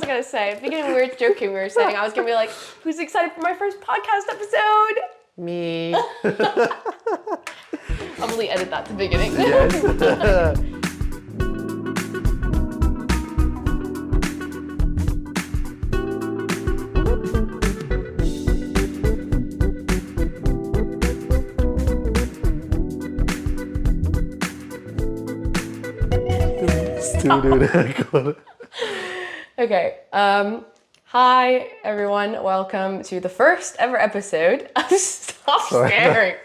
I gonna say? At the beginning, we were joking. We were saying I was gonna be like, "Who's excited for my first podcast episode?" Me. I'll probably edit that to the beginning. Yes. Okay. Hi everyone. Welcome to the first ever episode. Stop staring.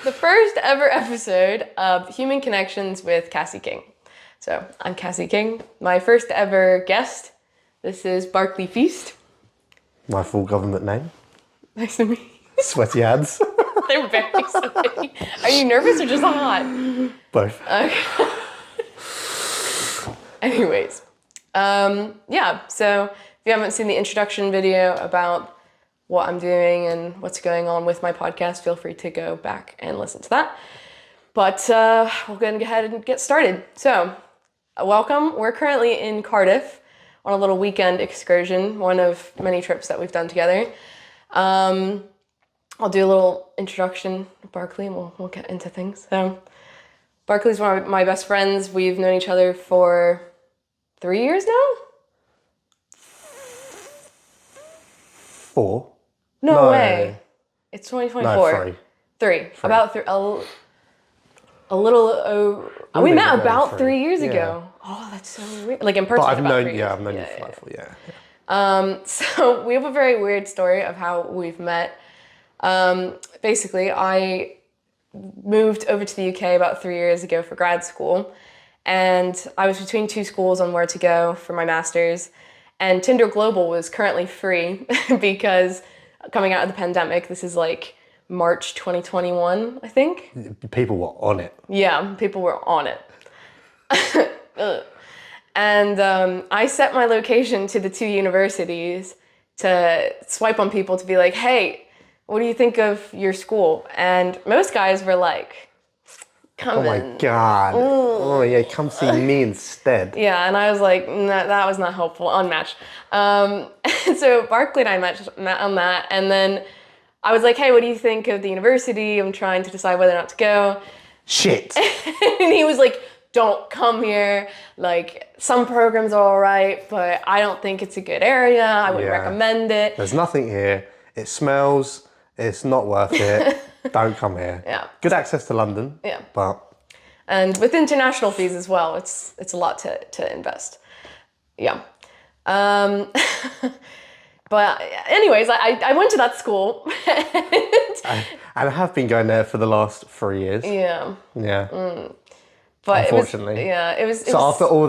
The first ever episode of Human Connections with Cassie King. So I'm Cassie King. My first ever guest. This is Barclay Feast. My full government name. Nice to meet you. Sweaty hands. They're very sweaty. Are you nervous or just hot? Both. Okay. Anyways, so if you haven't seen the introduction video about what I'm doing and what's going on with my podcast, feel free to go back and listen to that. But we're going to go ahead and get started. So, welcome. We're currently in Cardiff on a little weekend excursion, one of many trips that we've done together. I'll do a little introduction of Barclay and we'll get into things. So, Barclay's one of my best friends. We've known each other for 3 years now? 4? No way. It's 2024. No, 3. 3. About 3. A little. We met about 3 years ago. Oh, that's so weird. Like in person. But I've about known 3 years. I've known you for like 4, yeah. So we have a very weird story of how we've met. Basically, I moved over to the UK about 3 years ago for grad school. And I was between 2 schools on where to go for my master's. And Tinder Global was currently free because coming out of the pandemic, this is like March 2021, I think. People were on it. Yeah, people were on it. And I set my location to the 2 universities to swipe on people to be like, hey, what do you think of your school? And most guys were like, come in. Oh my God. Oh yeah, come see me instead. Yeah, and I was like, nah, that was not helpful, unmatched. And so Barclay and I met on that, and then I was like, hey, what do you think of the university? I'm trying to decide whether or not to go. Shit. And he was like, don't come here. Like, some programs are all right, but I don't think it's a good area. I wouldn't recommend it. There's nothing here. It smells. It's not worth it. Don't come here. Yeah. Good access to London. Yeah. But. And with international fees as well, it's a lot to invest. Yeah. But anyways, I went to that school. And I have been going there for the last 3 years. Yeah. Yeah. But unfortunately. It was after all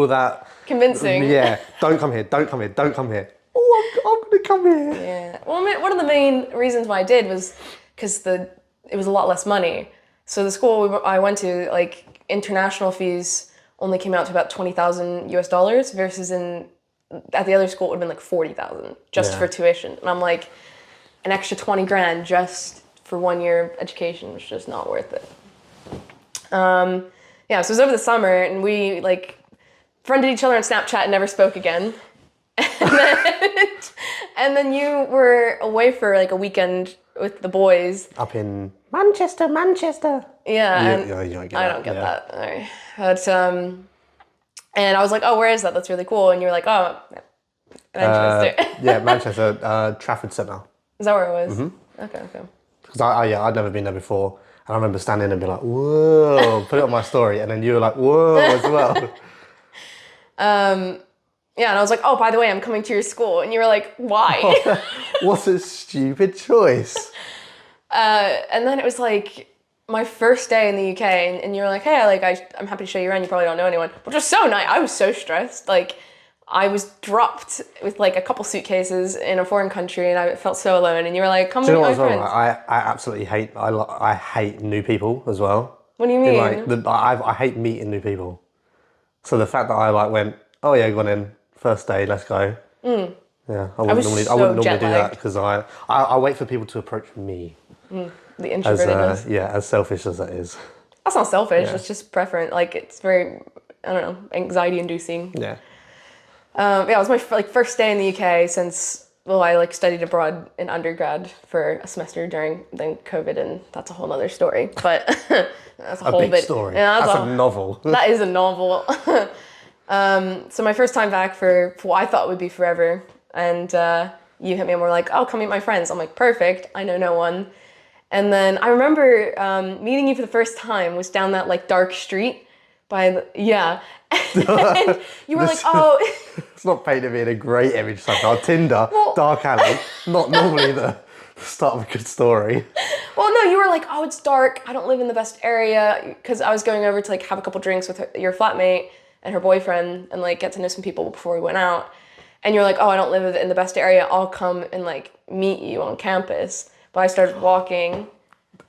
that. Convincing. Yeah. Don't come here. Don't come here. Don't come here. Oh, I'm going to come here. Yeah. Well, one of the main reasons why I did was because it was a lot less money. So the school I went to, like, international fees only came out to about $20,000 US versus at the other school it would have been like 40,000 just for tuition. And I'm like, an extra 20 grand just for 1 year of education was just not worth it. So it was over the summer and we like friended each other on Snapchat and never spoke again. And then you were away for like a weekend with the boys. Up in Manchester. Yeah. You don't get I don't get that. All right. But, and I was like, oh, where is that? That's really cool. And you were like, oh, Manchester. Yeah, Manchester, Trafford Centre. Is that where it was? Mm-hmm. Okay. Because I'd never been there before. And I remember standing and being like, whoa, put it on my story. And then you were like, whoa, as well. Yeah, and I was like, oh, by the way, I'm coming to your school. And you were like, why? What's a stupid choice? And then it was like my first day in the UK, and you were like, hey, I'm happy to show you around. You probably don't know anyone. Which was so nice. I was so stressed. Like, I was dropped with like a couple suitcases in a foreign country, and I felt so alone. And you were like, come meet my friends. I absolutely hate, I hate new people as well. What do you mean? I hate meeting new people. So the fact that I like went, oh yeah, go on in. First day, let's go. Yeah, I wouldn't normally do that because I wait for people to approach me. The introvertedness. As selfish as that is. That's not selfish. Yeah. It's just preference. Like it's very, I don't know, anxiety inducing. Yeah. Yeah, it was my first day in the UK since, well, I studied abroad in undergrad for a semester during then COVID, and that's a whole other story. But that's a whole big bit. story. Yeah, That's a novel. That is a novel. So my first time back for what I thought would be forever, and you hit me and were like, "Oh, come meet my friends." I'm like, "Perfect. I know no one." And then I remember meeting you for the first time was down that dark street by the, yeah. And you were like, "Oh." It's not painting me in a great image so far. Tinder, dark alley, not normally the start of a good story. Well, no, you were like, "Oh, it's dark. I don't live in the best area," because I was going over to have a couple drinks with your flatmate and her boyfriend and get to know some people before we went out. And you're like, "Oh, I don't live in the best area. I'll come and meet you on campus." But I started walking.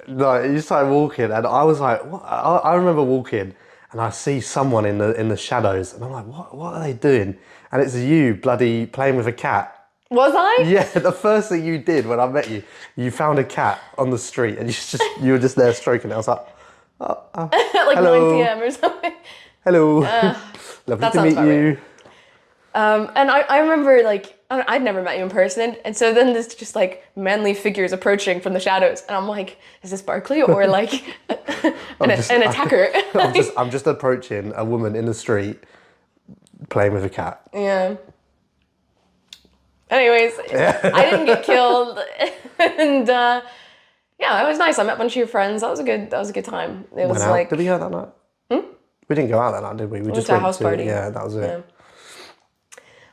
No, you started walking, and I was like, "What?" I remember walking, and I see someone in the shadows, and I'm like, "What are they doing?" And it's you, bloody playing with a cat. Was I? Yeah, the first thing you did when I met you, you found a cat on the street, and you were just there stroking it. I was like, At hello. 9 p.m. or something. Hello, lovely to meet you. And I remember I'd never met you in person, and so then this just manly figures approaching from the shadows, and I'm like, is this Barclay or an attacker? I'm just approaching a woman in the street playing with a cat. Yeah. Anyways, I didn't get killed, and yeah, it was nice. I met a bunch of your friends. That was a good time. It was Did we go out that night? We didn't go out that night, did we? We just went to a went house party. Yeah, that was it. Yeah.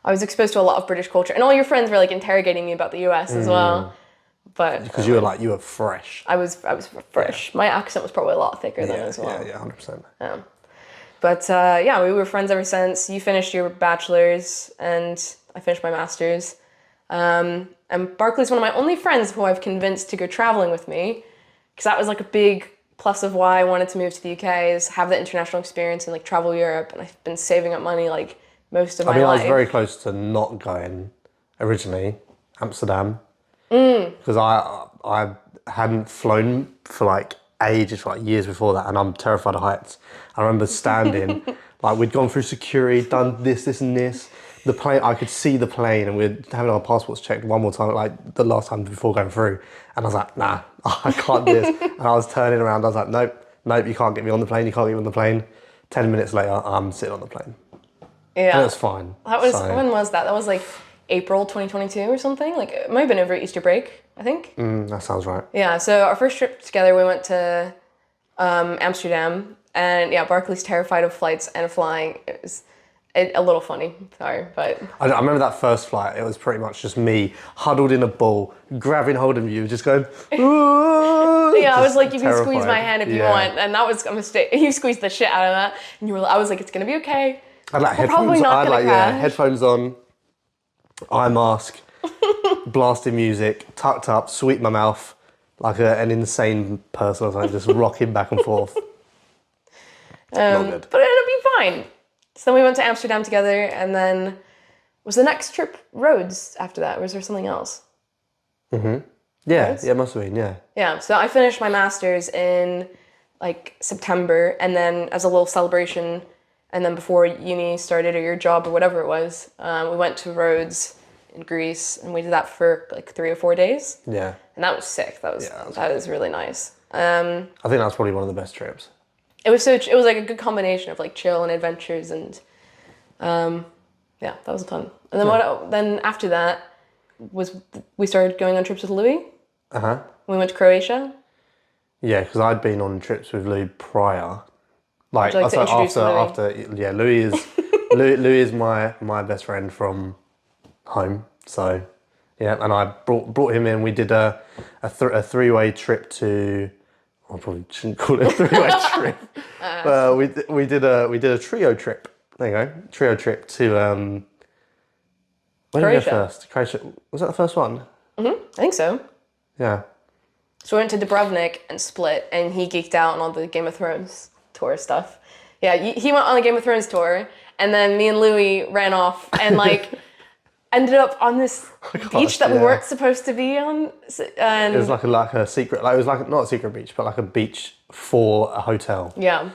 I was exposed to a lot of British culture, and all your friends were interrogating me about the US as well. But because you were fresh. I was fresh. Yeah. My accent was probably a lot thicker then as well. Yeah, 100%. But yeah, we were friends ever since. You finished your bachelor's, and I finished my master's. And Barclay's one of my only friends who I've convinced to go traveling with me, because that was a big plus of why I wanted to move to the UK, is have the international experience and travel Europe. And I've been saving up money most of my life. I was very close to not going originally, Amsterdam, because I hadn't flown for ages, for years before that, and I'm terrified of heights. I remember standing, we'd gone through security, done this and this. The plane, I could see the plane, and we're having our passports checked one more time, the last time before going through. And I was like, nah, I can't do this. And I was turning around, I was like, nope, you can't get me on the plane, you can't get me on the plane. 10 minutes later, I'm sitting on the plane. Yeah. And it was fine. When was that? That was April 2022 or something? It might have been over Easter break, I think. That sounds right. Yeah, so our first trip together, we went to Amsterdam, and yeah, Barclay's terrified of flights and flying. It was a little funny, sorry, but... I remember that first flight, it was pretty much just me huddled in a ball, grabbing hold of you, just going, ooh. Yeah, I was like, you can squeeze my hand if you want, and that was a mistake. You squeezed the shit out of that, and I was like, it's gonna be okay. I had headphones on, eye mask, blasting music, tucked up, sweet in my mouth, like an insane person or something, just rocking back and forth. Not good. But it ended up being fine. So then we went to Amsterdam together, and then was the next trip Rhodes after that, or was there something else? Mm-hmm. Yeah, Rhodes? Yeah, it must have been, yeah. Yeah, so I finished my master's in September, and then as a little celebration, and then before uni started or your job or whatever it was, we went to Rhodes in Greece, and we did that for 3 or 4 days. Yeah. And that was sick. That was really nice. I think that was probably one of the best trips. It was a good combination of chill and adventures, and yeah, that was fun. And then then after that we started going on trips with Louis. We went to Croatia. Yeah, because I'd been on trips with Louis prior. Would you like to introduce Louis is Louis is my best friend from home. So yeah, and I brought him in. We did a 3-way trip to. I probably shouldn't call it a 3-way trip. We did a trio trip. There you go, trio trip to where did we go first? Croatia. Was that the first one? I think so. Yeah. So we went to Dubrovnik and Split, and he geeked out on all the Game of Thrones tour stuff. Yeah, he went on the Game of Thrones tour, and then me and Louis ran off and ended up on this beach that we weren't supposed to be on. And it was like a secret, it was not a secret beach, but a beach for a hotel. Yeah.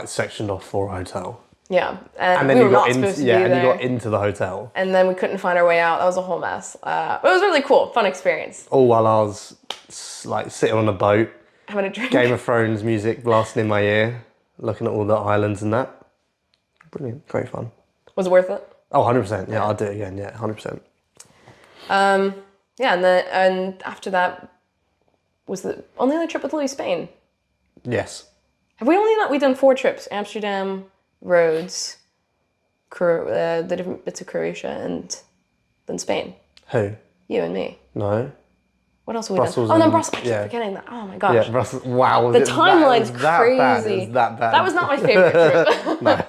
Sectioned off for a hotel. Yeah, and then we you were got not supposed to be and there. you got into the hotel. And then we couldn't find our way out. That was a whole mess. But it was really cool, fun experience. All while I was like sitting on a boat, Having a drink. Game of Thrones music blasting in my ear, looking at all the islands and that. Brilliant, great fun. Was it worth it? Oh, 100%. Yeah, I'll do it again. Yeah, 100%. Yeah, and after that was the only other trip with Louis, Spain. Yes. Have we done 4 trips? Amsterdam, Rhodes, the different bits of Croatia, and then Spain. Who? You and me. No. What else have we Brussels done? Oh, no, and- Brussels. I keep yeah. forgetting that. Oh my gosh. Yeah, Brussels. Wow. The timeline's crazy. Bad? It was that bad. That was not my favorite trip. No.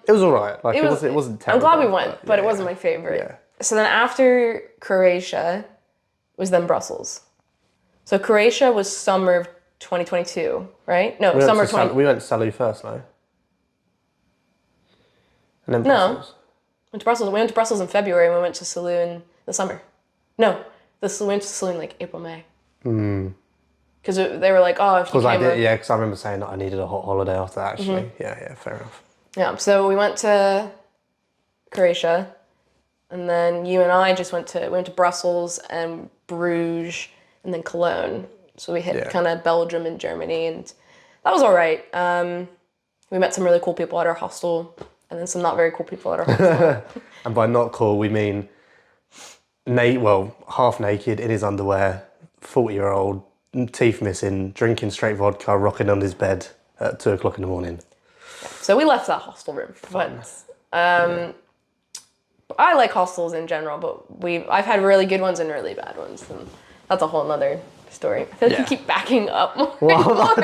It was all right. Like, it wasn't terrible. I'm glad we went, but it wasn't my favorite. Yeah. So then after Croatia was then Brussels. So Croatia was summer of 2022, right? No, summer of 20... We went to Salou first, no? And then No. Brussels. Went to Brussels. We went to Brussels in February and we went to Salou in the summer. No, we went to Salou in like April, May. Because they were like, oh, if you came... Because I remember saying that I needed a hot holiday after that, actually. Mm-hmm. Yeah, fair enough. Yeah, so we went to Croatia, and then you and I just went to Brussels and Bruges, and then Cologne. So we hit kind of Belgium and Germany, and that was all right. We met some really cool people at our hostel, and then some not very cool people at our hostel. And by not cool, we mean half naked, in his underwear, 40-year-old, teeth missing, drinking straight vodka, rocking on his bed at 2 o'clock in the morning. So we left that hostel room, but I like hostels in general, but I've had really good ones and really bad ones, and that's a whole nother story. I feel like you keep backing up more and more.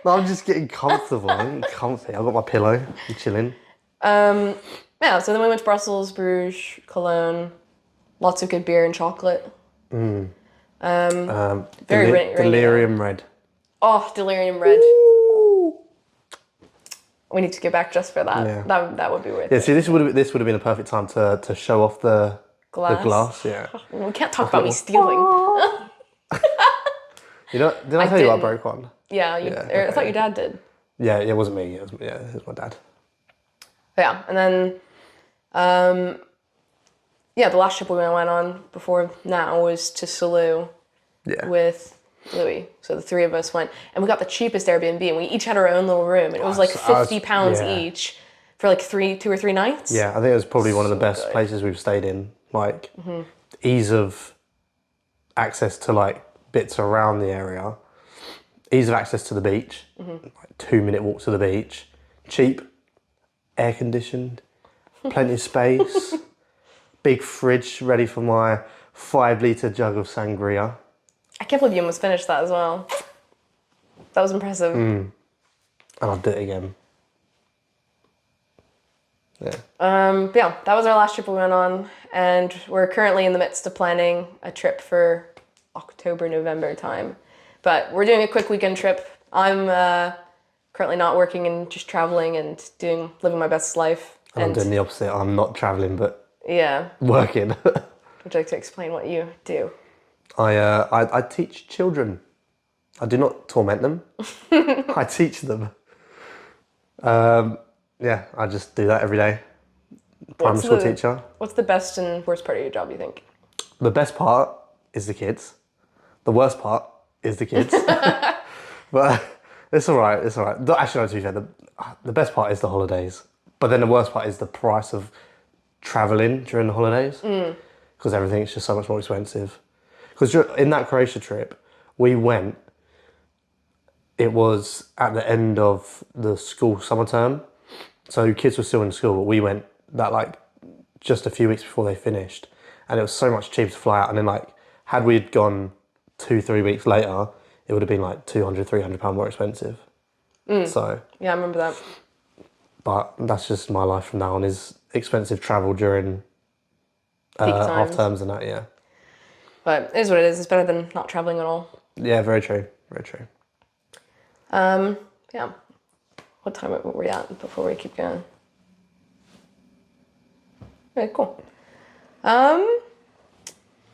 No, I'm just getting comfortable. I'm getting comfy. I've got my pillow. I'm chilling. Yeah, so then we went to Brussels, Bruges, Cologne, lots of good beer and chocolate. Very rainy. Delirium Red. Oh, Delirium Red. We need to get back just for that. Yeah. That would be worth it. Yeah, see, this would have been a perfect time to show off the glass. Yeah. We can't talk about me stealing. You know, did I tell you I broke one? Yeah, I thought your dad did. Yeah, it wasn't me. It was my dad. Yeah, and then, the last trip we went on before now was to Salou with Louis. So the 3 of us went, and we got the cheapest Airbnb, and we each had our own little room, and it was like £50 each for like 2 or 3 nights. Yeah, I think it was probably one of the best places we've stayed in. Like, ease of access to like bits around the area, ease of access to the beach, like 2-minute walk to the beach, cheap, air conditioned, plenty of space, big fridge ready for my 5-litre jug of sangria. I can't believe you almost finished that as well. That was impressive. And I'll do it again. Yeah. That was our last trip we went on, and we're currently in the midst of planning a trip for October, November time. But we're doing a quick weekend trip. I'm currently not working and just traveling and living my best life. And I'm doing the opposite. I'm not traveling, but working. Would you like to explain what you do? I teach children. I do not torment them. I teach them. I just do that every day. Primary school teacher. What's the best and worst part of your job, you think? The best part is the kids. The worst part is the kids. But it's all right. It's all right. Actually, no, to be fair, the best part is the holidays. But then the worst part is the price of traveling during the holidays. Because everything's just so much more expensive. Because in that Croatia trip, we went, it was at the end of the school summer term. So kids were still in school, but we went that like just a few weeks before they finished. And it was so much cheaper to fly out. And then like, had we gone 2-3 weeks later, it would have been like £200-300 more expensive. So. Yeah, I remember that. But that's just my life from now on, is expensive travel during half terms and that, yeah. But it is what it is. It's better than not traveling at all. Yeah, very true. Very true. What time were we at before we keep going? Okay, cool. I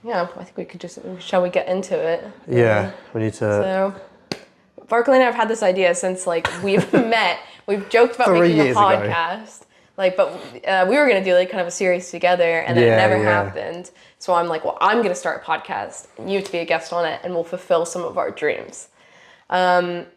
think we could shall we get into it? Yeah, we need to... So, Barclay and I have had this idea since like we've met. We've joked about 3 making a years ago. podcast. Like, but we were gonna do like kind of a series together, and then it never happened. So I'm like, well, I'm gonna start a podcast, and you have to be a guest on it, and we'll fulfill some of our dreams. And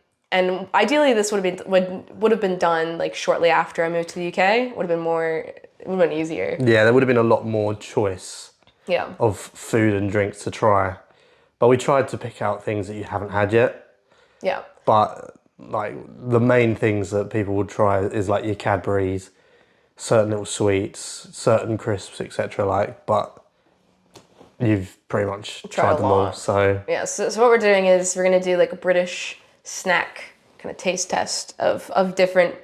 ideally, this would have been done like shortly after I moved to the UK. Would have been easier. Yeah, there would have been a lot more choice. Yeah. Of food and drinks to try, but we tried to pick out things that you haven't had yet. Yeah. But like the main things that people would try is like your Cadbury's, certain little sweets, certain crisps, etc. Like, but you've pretty much tried them all. So yeah. So what we're doing is we're gonna do like a British snack kind of taste test of different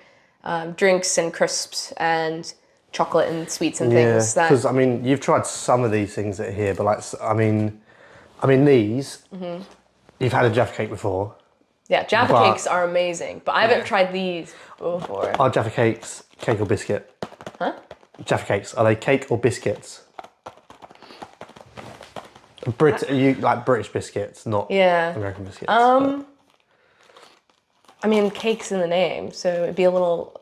drinks and crisps and chocolate and sweets and things. Yeah, because I mean, you've tried some of these things that are here, but like, I mean these. Mm-hmm. You've had a Jaffa cake before. Yeah, Jaffa cakes are amazing, but I haven't tried these before. Are Jaffa cakes cake or biscuit? Huh? Jaffa cakes, are they cake or biscuits? You like British biscuits, not American biscuits. I mean, cake's in the name, so it'd be a little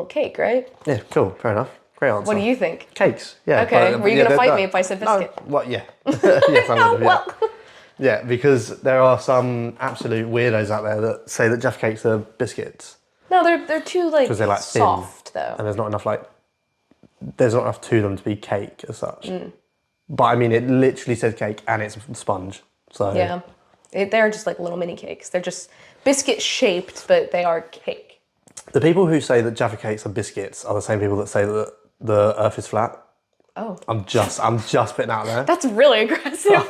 cake, right? Yeah, cool, fair enough. Great answer. What do you think? Cakes, yeah. Okay, were you gonna fight me if I said biscuit? No, what? Yeah. Yes, I would have. Yeah. Yeah, because there are some absolute weirdos out there that say that Jaffa cakes are biscuits. No, they're too like they're like soft thin, though, and there's not enough to them to be cake as such. But I mean, it literally says cake and it's sponge. So yeah, they're just like little mini cakes. They're just biscuit shaped, but they are cake. The people who say that Jaffa cakes are biscuits are the same people that say that the Earth is flat. Oh, I'm just putting out there. That's really aggressive.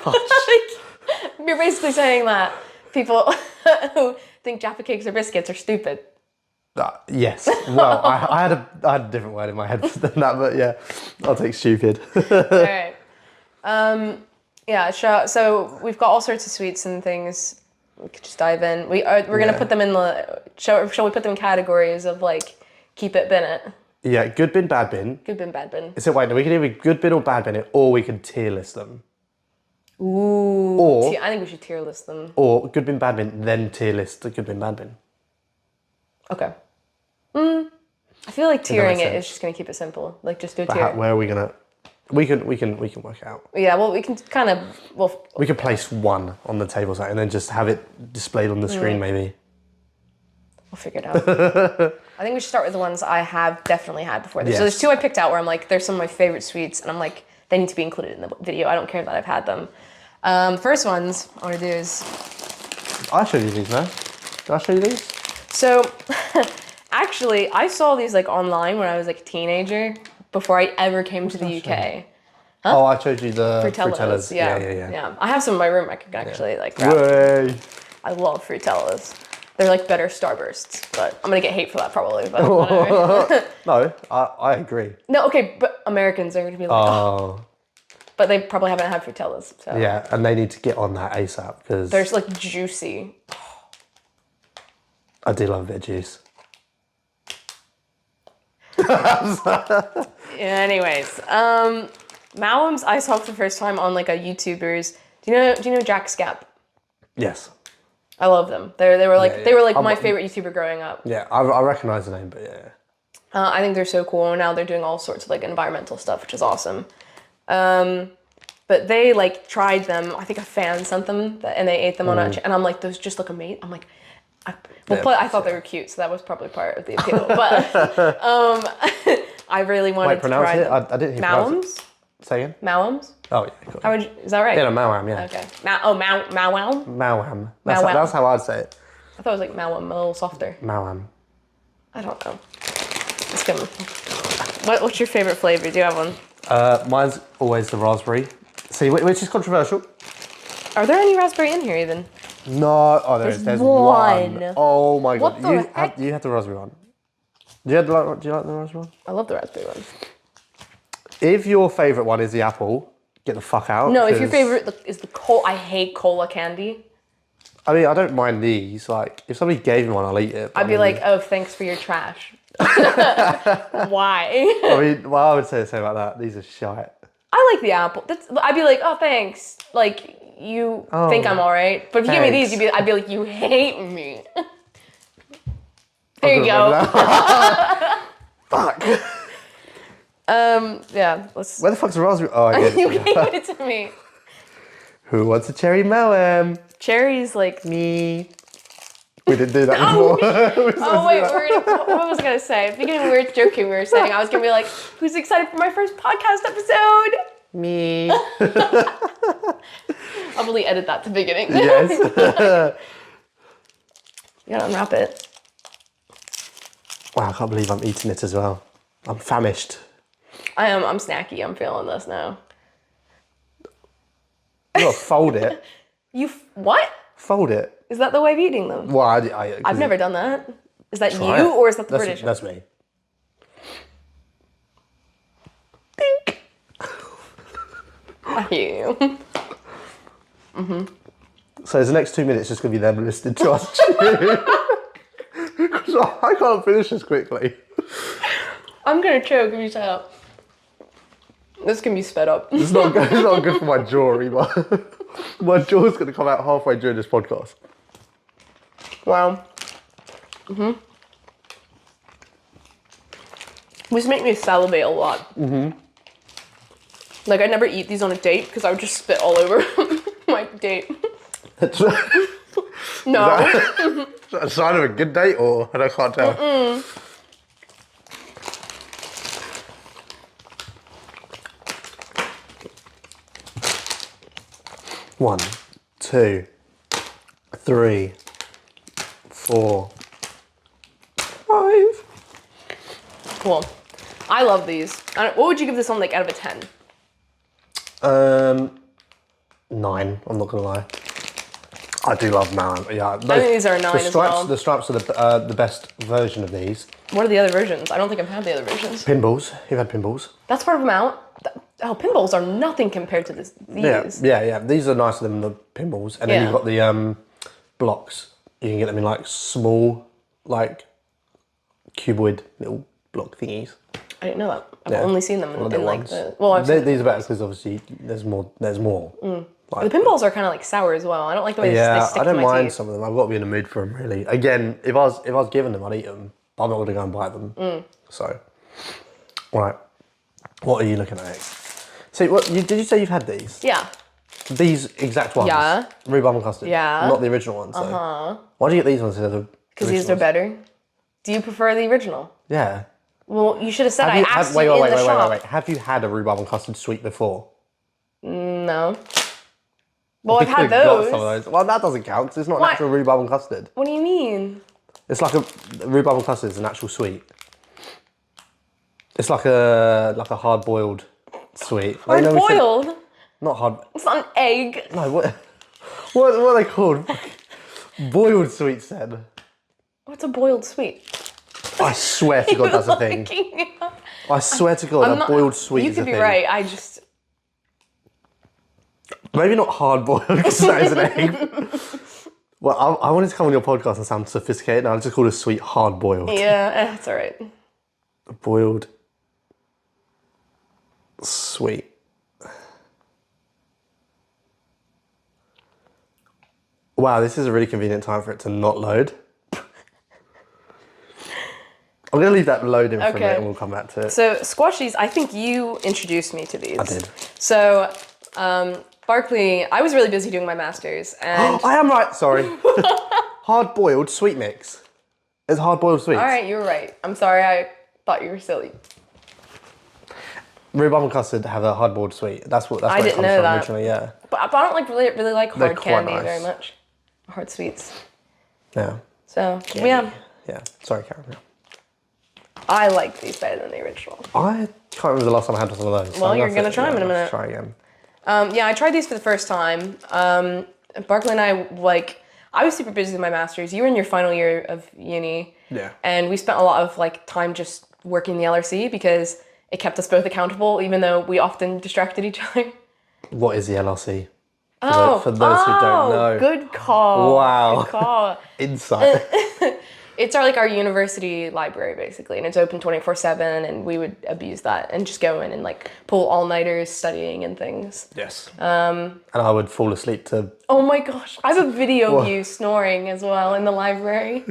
You're basically saying that people who think Jaffa cakes are biscuits are stupid. Yes. Well, I had a different word in my head than that, but yeah, I'll take stupid. All right. Yeah. So we've got all sorts of sweets and things. We could just dive in. We're gonna put them in the. Shall we put them in categories of like keep it, bin it? Yeah, good bin, bad bin. Good bin, bad bin. So wait, no, we can either good bin or bad bin it, or we can tier list them. Ooh. Or I think we should tier list them. Or good bin, bad bin, then tier list the good bin, bad bin. Okay. I feel like tiering it is just gonna keep it simple. Like just do a tier. Where are we gonna? We can work it out. Yeah. Well, we can kind of. Well. We could place one on the table side and then just have it displayed on the screen, maybe. We'll figure it out. I think we should start with the ones I have definitely had before this. Yes. So there's two I picked out where I'm like, there's some of my favorite sweets, and I'm like, they need to be included in the video. I don't care that I've had them. First ones I want to do is. I showed you these, man. Did I show you these? So, actually, I saw these like online when I was like a teenager before I ever came to the UK. Huh? Oh, I showed you the Fruitellas. Yeah. I have some in my room I could actually like grab. Way. I love Fruitellas. They're like better Starbursts, but I'm gonna get hate for that probably. But whatever. No, I agree. No, okay, but Americans are gonna be like, oh. But they probably haven't had Fruitellas, so. Yeah, and they need to get on that ASAP because they're just like juicy. I do love their juice. Anyways, Malums I saw for the first time on like a YouTuber's. Do you know Jack Scap? Yes. I love them. They were like my favorite YouTuber growing up. Yeah, I recognize the name, but yeah. I think they're so cool. Now they're doing all sorts of like environmental stuff, which is awesome. But they like tried them. I think a fan sent them and they ate them on and I'm like, those just look amazing. I'm like, I thought they were cute, so that was probably part of the appeal. But I really wanted to try them. I didn't hear Malums? Say again? Malums? Oh yeah, cool. Is that right? Yeah, no, Mawam, yeah. Okay. Mawam? Mawam. That's how I'd say it. I thought it was like Mawam, a little softer. Mawam. I don't know. Let's go. What's your favorite flavor? Do you have one? Mine's always the raspberry. See, which is controversial. Are there any raspberry in here even? No. Oh, there is. There's one. Oh my god. You had the raspberry one. Do you like the raspberry one? I love the raspberry one. If your favourite one is the apple, get the fuck out. No, if your favourite is the cola, I hate cola candy. I mean, I don't mind these. Like, if somebody gave me one, I'll eat it. I'd be like, oh, thanks for your trash. Why? I mean, well, I would say the same about that. These are shite. I like the apple. I'd be like, oh, thanks. Like, you think I'm all right. But if you give me these, I'd be like, you hate me. There you go. Fuck. Yeah. Let's. Where the fuck's the raspberry? Oh, I get it. You gave it to me. Who wants a cherry melon? Cherries like me. We didn't do that before. Wait, what was I gonna say? At the beginning, we were joking. We were saying I was gonna be like, "Who's excited for my first podcast episode?" Me. I'll probably edit that to the beginning. Yes. You gotta unwrap it. Wow, I can't believe I'm eating it as well. I'm famished. I am. I'm snacky. I'm feeling this now. You gotta fold it. What? Fold it. Is that the way of eating them? Well, I've never done that. Is that Try you it. or is that the British? That's me. I hear you. Mm-hmm. So the next 2 minutes just gonna be them listening to us chew. I can't finish this quickly. I'm gonna choke if you shut up. This can be sped up. It's not good for my jaw either. My jaw's gonna come out halfway during this podcast. Wow. Mm-hmm. These make me salivate a lot. Mm-hmm. Like, I never eat these on a date because I would just spit all over my date. No. Is that a sign of a good date or I can't tell? Mm-mm. One, two, 3, 4, 5. Cool. I love these. What would you give this one, like, out of a 10? 9, I'm not gonna lie. I do love melon. Yeah, I think these are a 9 as well. The stripes are the best version of these. What are the other versions? I don't think I've had the other versions. Pinballs. You've had pinballs. That's part of them out. Pinballs are nothing compared to these. Yeah. These are nicer than the pinballs. And then you've got the blocks. You can get them in like small, like cuboid little block thingies. I didn't know that. I've only seen them in like ones. the. Well, these are better because obviously there's more. Like, the pinballs are kind of like sour as well. I don't like the way they stick to my teeth. I don't mind some of them. I've got to be in the mood for them really. Again, if I was given them, I'd eat them. But I'm not going to go and buy them. So, right. What are you looking at next? So, did you say you've had these? Yeah. These exact ones? Yeah. Rhubarb and custard? Yeah. Not the original ones, though. Why do you get these ones instead of the Because these are better. Do you prefer the original? Yeah. Well, you should have said I asked you in the shop. Wait. Have you had a rhubarb and custard sweet before? No. Well, I've had those. Some of those. Well, that doesn't count because it's not natural rhubarb and custard. What do you mean? It's like rhubarb and custard is an actual sweet. It's like a hard-boiled sweet. Hard-boiled? Not hard. It's not an egg. No, what are they called? Boiled sweets then. What's a boiled sweet? I swear to God that's a thing. I swear to God, a boiled sweet is a thing. You could be right, I just... Maybe not hard-boiled because that is an egg. Well, I wanted to come on your podcast and sound sophisticated and I just called a sweet hard-boiled. Yeah, it's all right. Boiled sweet. Wow, this is a really convenient time for it to not load. I'm going to leave that loading for a minute and we'll come back to it. So, squashies, I think you introduced me to these. I did. So, Barclay, I was really busy doing my master's and... I am right, sorry. Hard-boiled sweet mix. It's hard-boiled sweets. All right, you were right. I'm sorry, I thought you were silly. Rhubarb and custard have a hard-boiled sweet. That's where it comes from originally, yeah. But I don't like really like hard candy very much. nice. Hard sweets. Yeah. So, yeah. Yeah, sorry, Karen. I like these better than the original. I can't remember the last time I had some of those. Well, you're going to try them in a minute. Try again. Yeah, I tried these for the first time. Barclay and I, I was super busy with my master's. You were in your final year of uni. Yeah. And we spent a lot of time just working the LRC because it kept us both accountable, even though we often distracted each other. What is the LRC? For those who don't know. Good call. Wow. Good call. Insight. It's our university library basically, and it's open 24/7, and we would abuse that and just go in and like pull all-nighters studying and things. Yes. And I would fall asleep to... Oh my gosh, I have a video of you snoring as well in the library.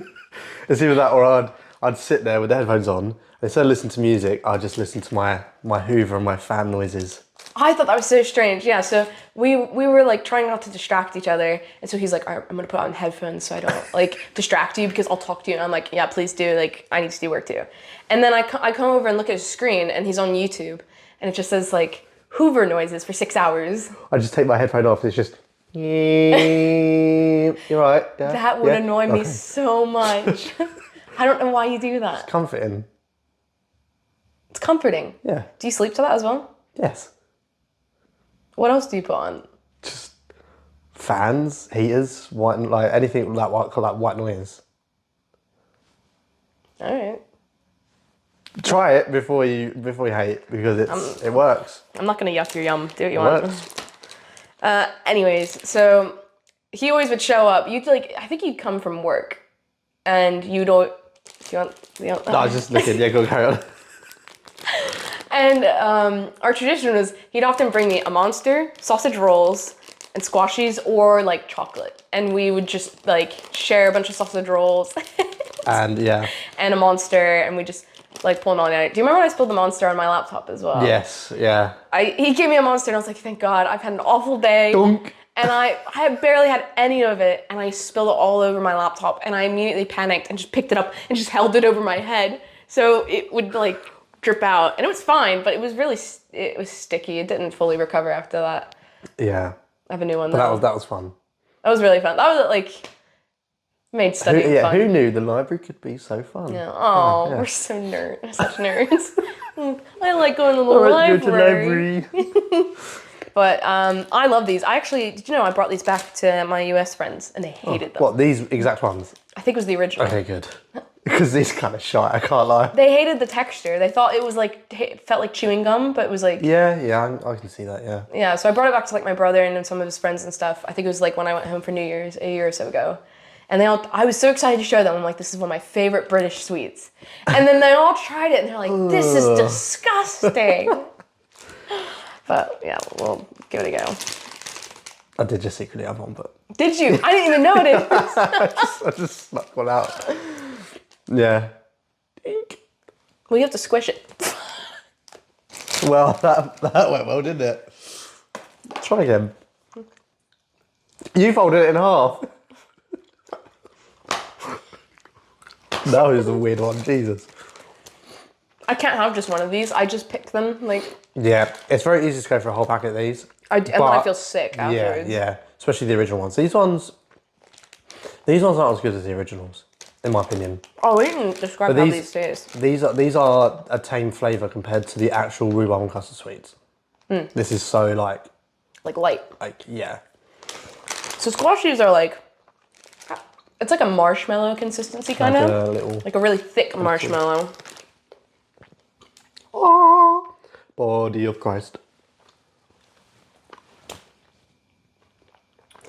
It's either that or I'd sit there with the headphones on, and instead of listening to music, I'd just listen to my Hoover and my fan noises. I thought that was so strange. Yeah, so we were like trying not to distract each other, and so he's like, all right, I'm gonna put on headphones so I don't like distract you because I'll talk to you. And I'm like, yeah, please do. Like, I need to do work too. And then I come over and look at his screen, and he's on YouTube, and it just says like Hoover noises for 6 hours. I just take my headphone off. It's just... You're right. Yeah, that would annoy me so much. I don't know why you do that. It's comforting. It's comforting. Yeah. Do you sleep to that as well? Yes. What else do you put on? Just fans, heaters, white, like anything like white noise. All right. Try it before you hate because it works. I'm not gonna yuck your yum. Do what you It want. works. Anyways, so he always would show up. I think you'd come from work, and you'd all. Do you want? No, I was just looking. Yeah, go carry on. And our tradition was he'd often bring me a Monster, sausage rolls, and squashies, or like chocolate, and we would just like share a bunch of sausage rolls. And yeah. And a Monster, and we just like pull them all night. Do you remember when I spilled the Monster on my laptop as well? Yes. Yeah. He gave me a Monster, and I was like, thank God, I've had an awful day. Dunk. And I had barely had any of it, and I spilled it all over my laptop, and I immediately panicked and just picked it up and just held it over my head so it would like drip out, and it was fine, but it was sticky. It didn't fully recover after that. Yeah. I have a new one But though. that was fun. That was really fun. That was like made studying fun. Who knew the library could be so fun? Yeah. Oh, we're so nerds. We're such nerds. I like going to the library. But I love these. Did you know I brought these back to my US friends and they hated them. What, these exact ones? I think it was the original. Okay, good. Because these kind of shite, I can't lie. They hated the texture. They thought it was like, it felt like chewing gum, but it was like... Yeah, I can see that, yeah. Yeah, so I brought it back to like my brother and some of his friends and stuff. I think it was like when I went home for New Year's a year or so ago. And I was so excited to show them. I'm like, this is one of my favorite British sweets. And then they all tried it and they're like, this is disgusting. But yeah, we'll give it a go. I did just secretly have one, but... Did you? I didn't even know it is. I just snuck one out. Yeah. Well, you have to squish it. Well, that went well, didn't it? Try again. You folded it in half. That was a weird one, Jesus. I can't have just one of these. I just pick them, like... Yeah, it's very easy to go for a whole packet of these. And then I feel sick afterwards. Yeah, especially the original ones. These ones aren't as good as the originals, in my opinion. Oh, we didn't describe how these taste. These are a tame flavour compared to the actual rhubarb and custard sweets. This is so like light. Yeah. So squashies are like, it's like a marshmallow consistency kind of. Like a really thick marshmallow. Oh, body of Christ.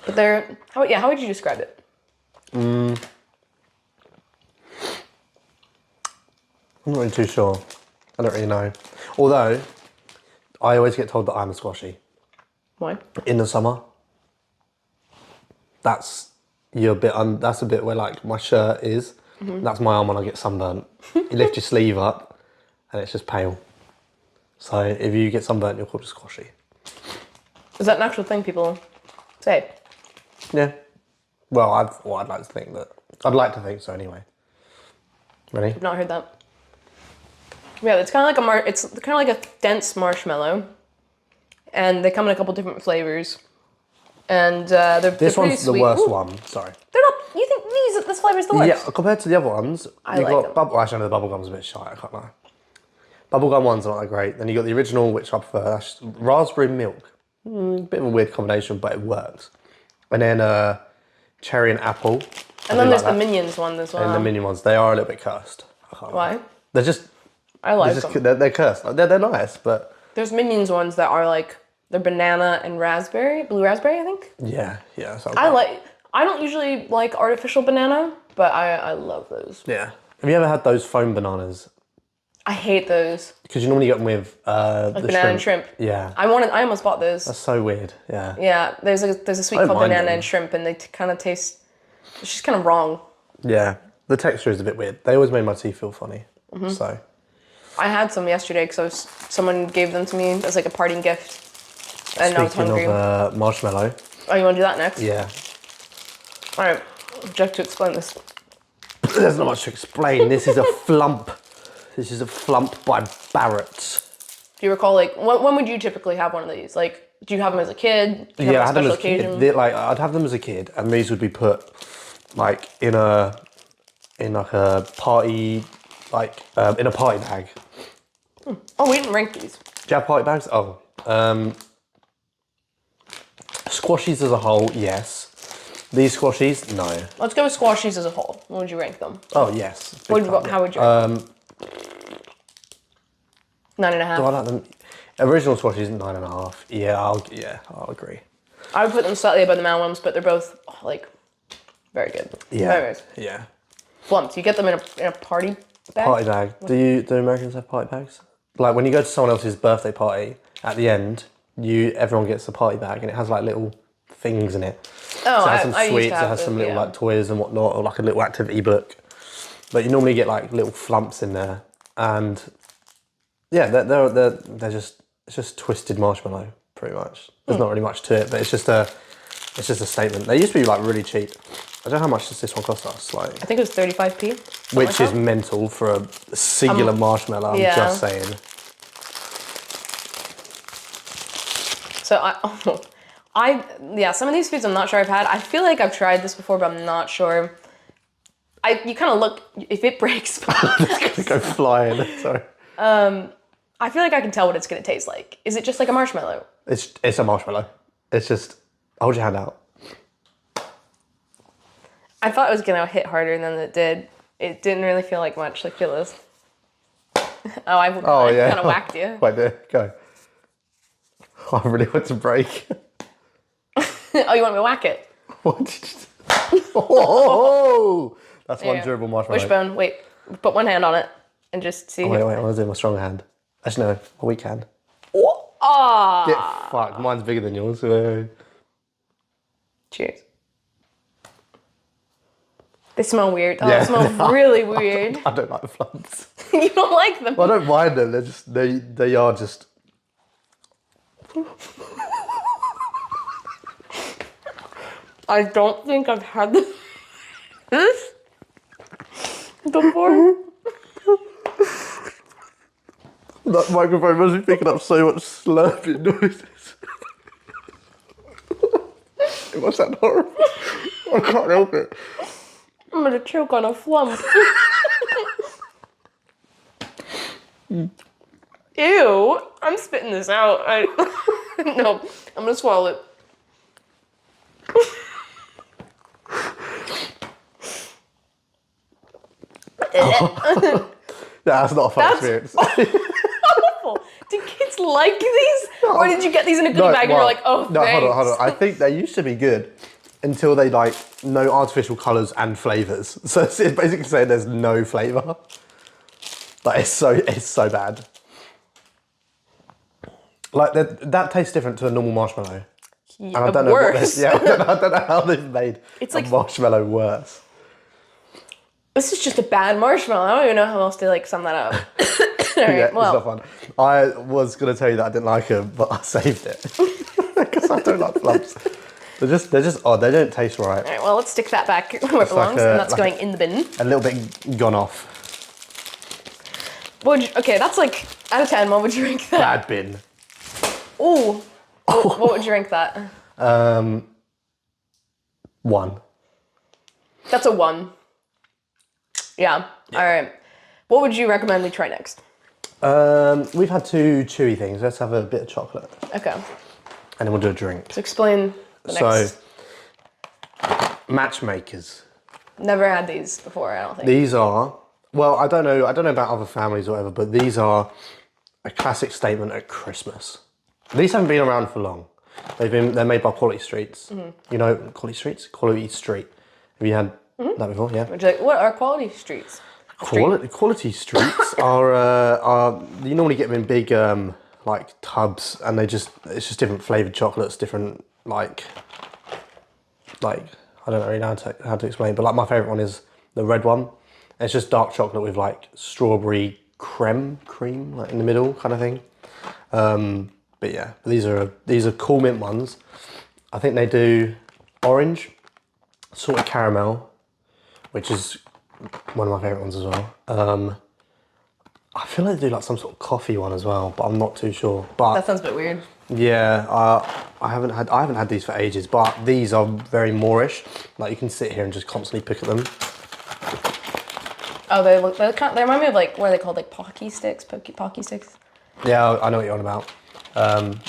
But they're, how would you describe it? I'm not really too sure. I don't really know. Although, I always get told that I'm a squashy. Why? In the summer. That's a bit where like my shirt is. That's my arm when I get sunburnt. You lift your sleeve up and it's just pale. So if you get sunburnt, you're called a squashy. Is that an actual thing people say? Yeah. Well, I'd like to think that. I'd like to think so anyway. Ready? I've not heard that. Yeah, it's kind of like it's kind of like a dense marshmallow, and they come in a couple different flavors, and they're This pretty one's sweet. the worst Ooh. one. Sorry. They're not. You think this flavor's the worst? Yeah, compared to the other ones, I you've like got actually, no, the bubblegum's a bit shy. I can't lie. Bubblegum ones are not that great. Then you got the original, which I prefer. That's raspberry milk. Bit of a weird combination, but it works. And then cherry and apple. And then there's the Minions one as well. And the Minion ones, they are a little bit cursed. Why? They're just. I like them. They're cursed. They're nice, but. There's Minions ones that are like they're banana and raspberry, blue raspberry, I think. Yeah. I don't usually like artificial banana, But I love those. Yeah. Have you ever had those foam bananas? I hate those. Because you normally get them with the banana and shrimp. Yeah. I almost bought those. That's so weird. Yeah. Yeah, there's a sweet called banana and shrimp, and they kind of taste. It's just kind of wrong. Yeah. The texture is a bit weird. They always made my teeth feel funny. So. I had some yesterday because someone gave them to me as like a parting gift, and I was hungry. Speaking of marshmallow. Oh, you want to do that next? Yeah. All right, Jeff, to explain this. There's not much to explain. This is a flump. This is a flump by Barrett's. Do you recall, like, when would you typically have one of these? Like, do you have them as a kid? Do you have I had them as a occasion? kid. Like, I'd have them as a kid, and these would be put, like, in a party, like, in a party bag. Oh, we didn't rank these. Do you have party bags? Oh. Squashies as a whole, yes. These squashies, no. Let's go with squashies as a whole. What would you rank them? Oh, yes. How would you rank them? 9.5. Do I like them? Original squashies, 9.5. Yeah, I'll agree. I would put them slightly above the mound ones, but they're both, like, very good. Yeah. Very good. Yeah. Flumps, you get them in a party bag? Party bag. Do Americans have party bags? Like, when you go to someone else's birthday party, at the end, everyone gets a party bag, and it has, like, little things in it. Oh, so it has some I sweets, it has some little like toys and whatnot, or like a little activity book. But you normally get like little flumps in there, and yeah, they're just twisted marshmallow, pretty much. There's not really much to it, but it's just a statement. They used to be like really cheap. I don't know how much does this one cost us, like. I think it was 35p. Which is mental for a singular marshmallow. I'm just saying. So some of these foods I'm not sure I've had. I feel like I've tried this before, but I'm not sure. You kind of look, if it breaks. It's gonna go flying. Sorry. I feel like I can tell what it's gonna taste like. Is it just like a marshmallow? It's a marshmallow. It's just, hold your hand out. I thought it was gonna hit harder than it did. It didn't really feel like much. Like, feel this. I kind of whacked you. Wait, there, go. I really want to break. Oh, you want me to whack it? What did you do? Oh, that's one durable marshmallow. Wishbone. Wait, put one hand on it and just see. Oh, wait, I want to do my strong hand. Actually, no, my weak hand. Oh! Get fucked. Mine's bigger than yours. Cheers. They smell weird. Oh, they smell really weird. I don't like the floods. You don't like them? Well, I don't mind them. They are just. I don't think I've had this before. That microphone must be picking up so much slurping noises. What's that horrible? I can't help it. I'm gonna choke on a flump. Ew! I'm spitting this out. No, I'm gonna swallow it. That's not a fun experience. Awful. Do kids like these? Or did you get these in a goodie bag and you're like, oh, thanks? No, hold on. I think they used to be good until they like no artificial colours and flavours. So it's basically saying there's no flavour. Like it's so bad. Like that tastes different to a normal marshmallow. Yeah, and I don't know worse. I don't know how they've made a marshmallow worse. This is just a bad marshmallow. I don't even know how else to like sum that up. Right, Yeah, well, it's not fun. I was going to tell you that I didn't like them, but I saved it because I don't like flumps. They're just odd. They don't taste right. All right, well, let's stick that back where it belongs, and that's going in the bin. A little bit gone off. Okay, that's like out of 10. What would you rank that? Bad bin. Ooh. What would you rank that? 1. That's a 1. Yeah. All right. What would you recommend we try next? We've had 2 chewy things. Let's have a bit of chocolate. Okay. And then we'll do a drink. So explain the next. So, matchmakers. Never had these before, I don't think. These are, well, I don't know about other families or whatever, but these are a classic statement at Christmas. These haven't been around for long. They're made by Quality Streets. Mm-hmm. You know, Quality Streets? Quality Street. Have you had That before, yeah. Which, like, what are quality streets? Quality streets are you normally get them in big like tubs, and it's just different flavored chocolates, different like I don't really know how to explain, but like my favorite one is the red one. It's just dark chocolate with like strawberry cream like in the middle kind of thing. But yeah, these are cool mint ones. I think they do orange, salted caramel, which is one of my favourite ones as well. I feel like they do like some sort of coffee one as well, but I'm not too sure. But That sounds a bit weird. yeah, I haven't had these for ages, but these are very Moorish. Like you can sit here and just constantly pick at them. Oh, they remind me of like, what are they called? Like Pocky sticks? Pocky sticks? Yeah, I know what you're on about.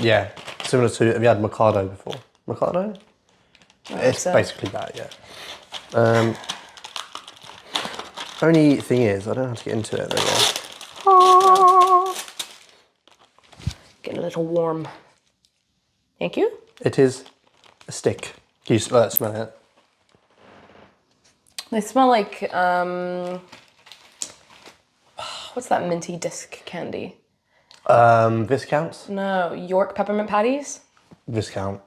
Yeah, similar to, have you had Mikado before? Mikado? It's basically that, yeah. Only thing is, I don't know how to get into it very well. Getting a little warm. Thank you. It is a stick. Can you smell it? They smell like, what's that minty disc candy? Viscounts? No, York peppermint patties? Viscount.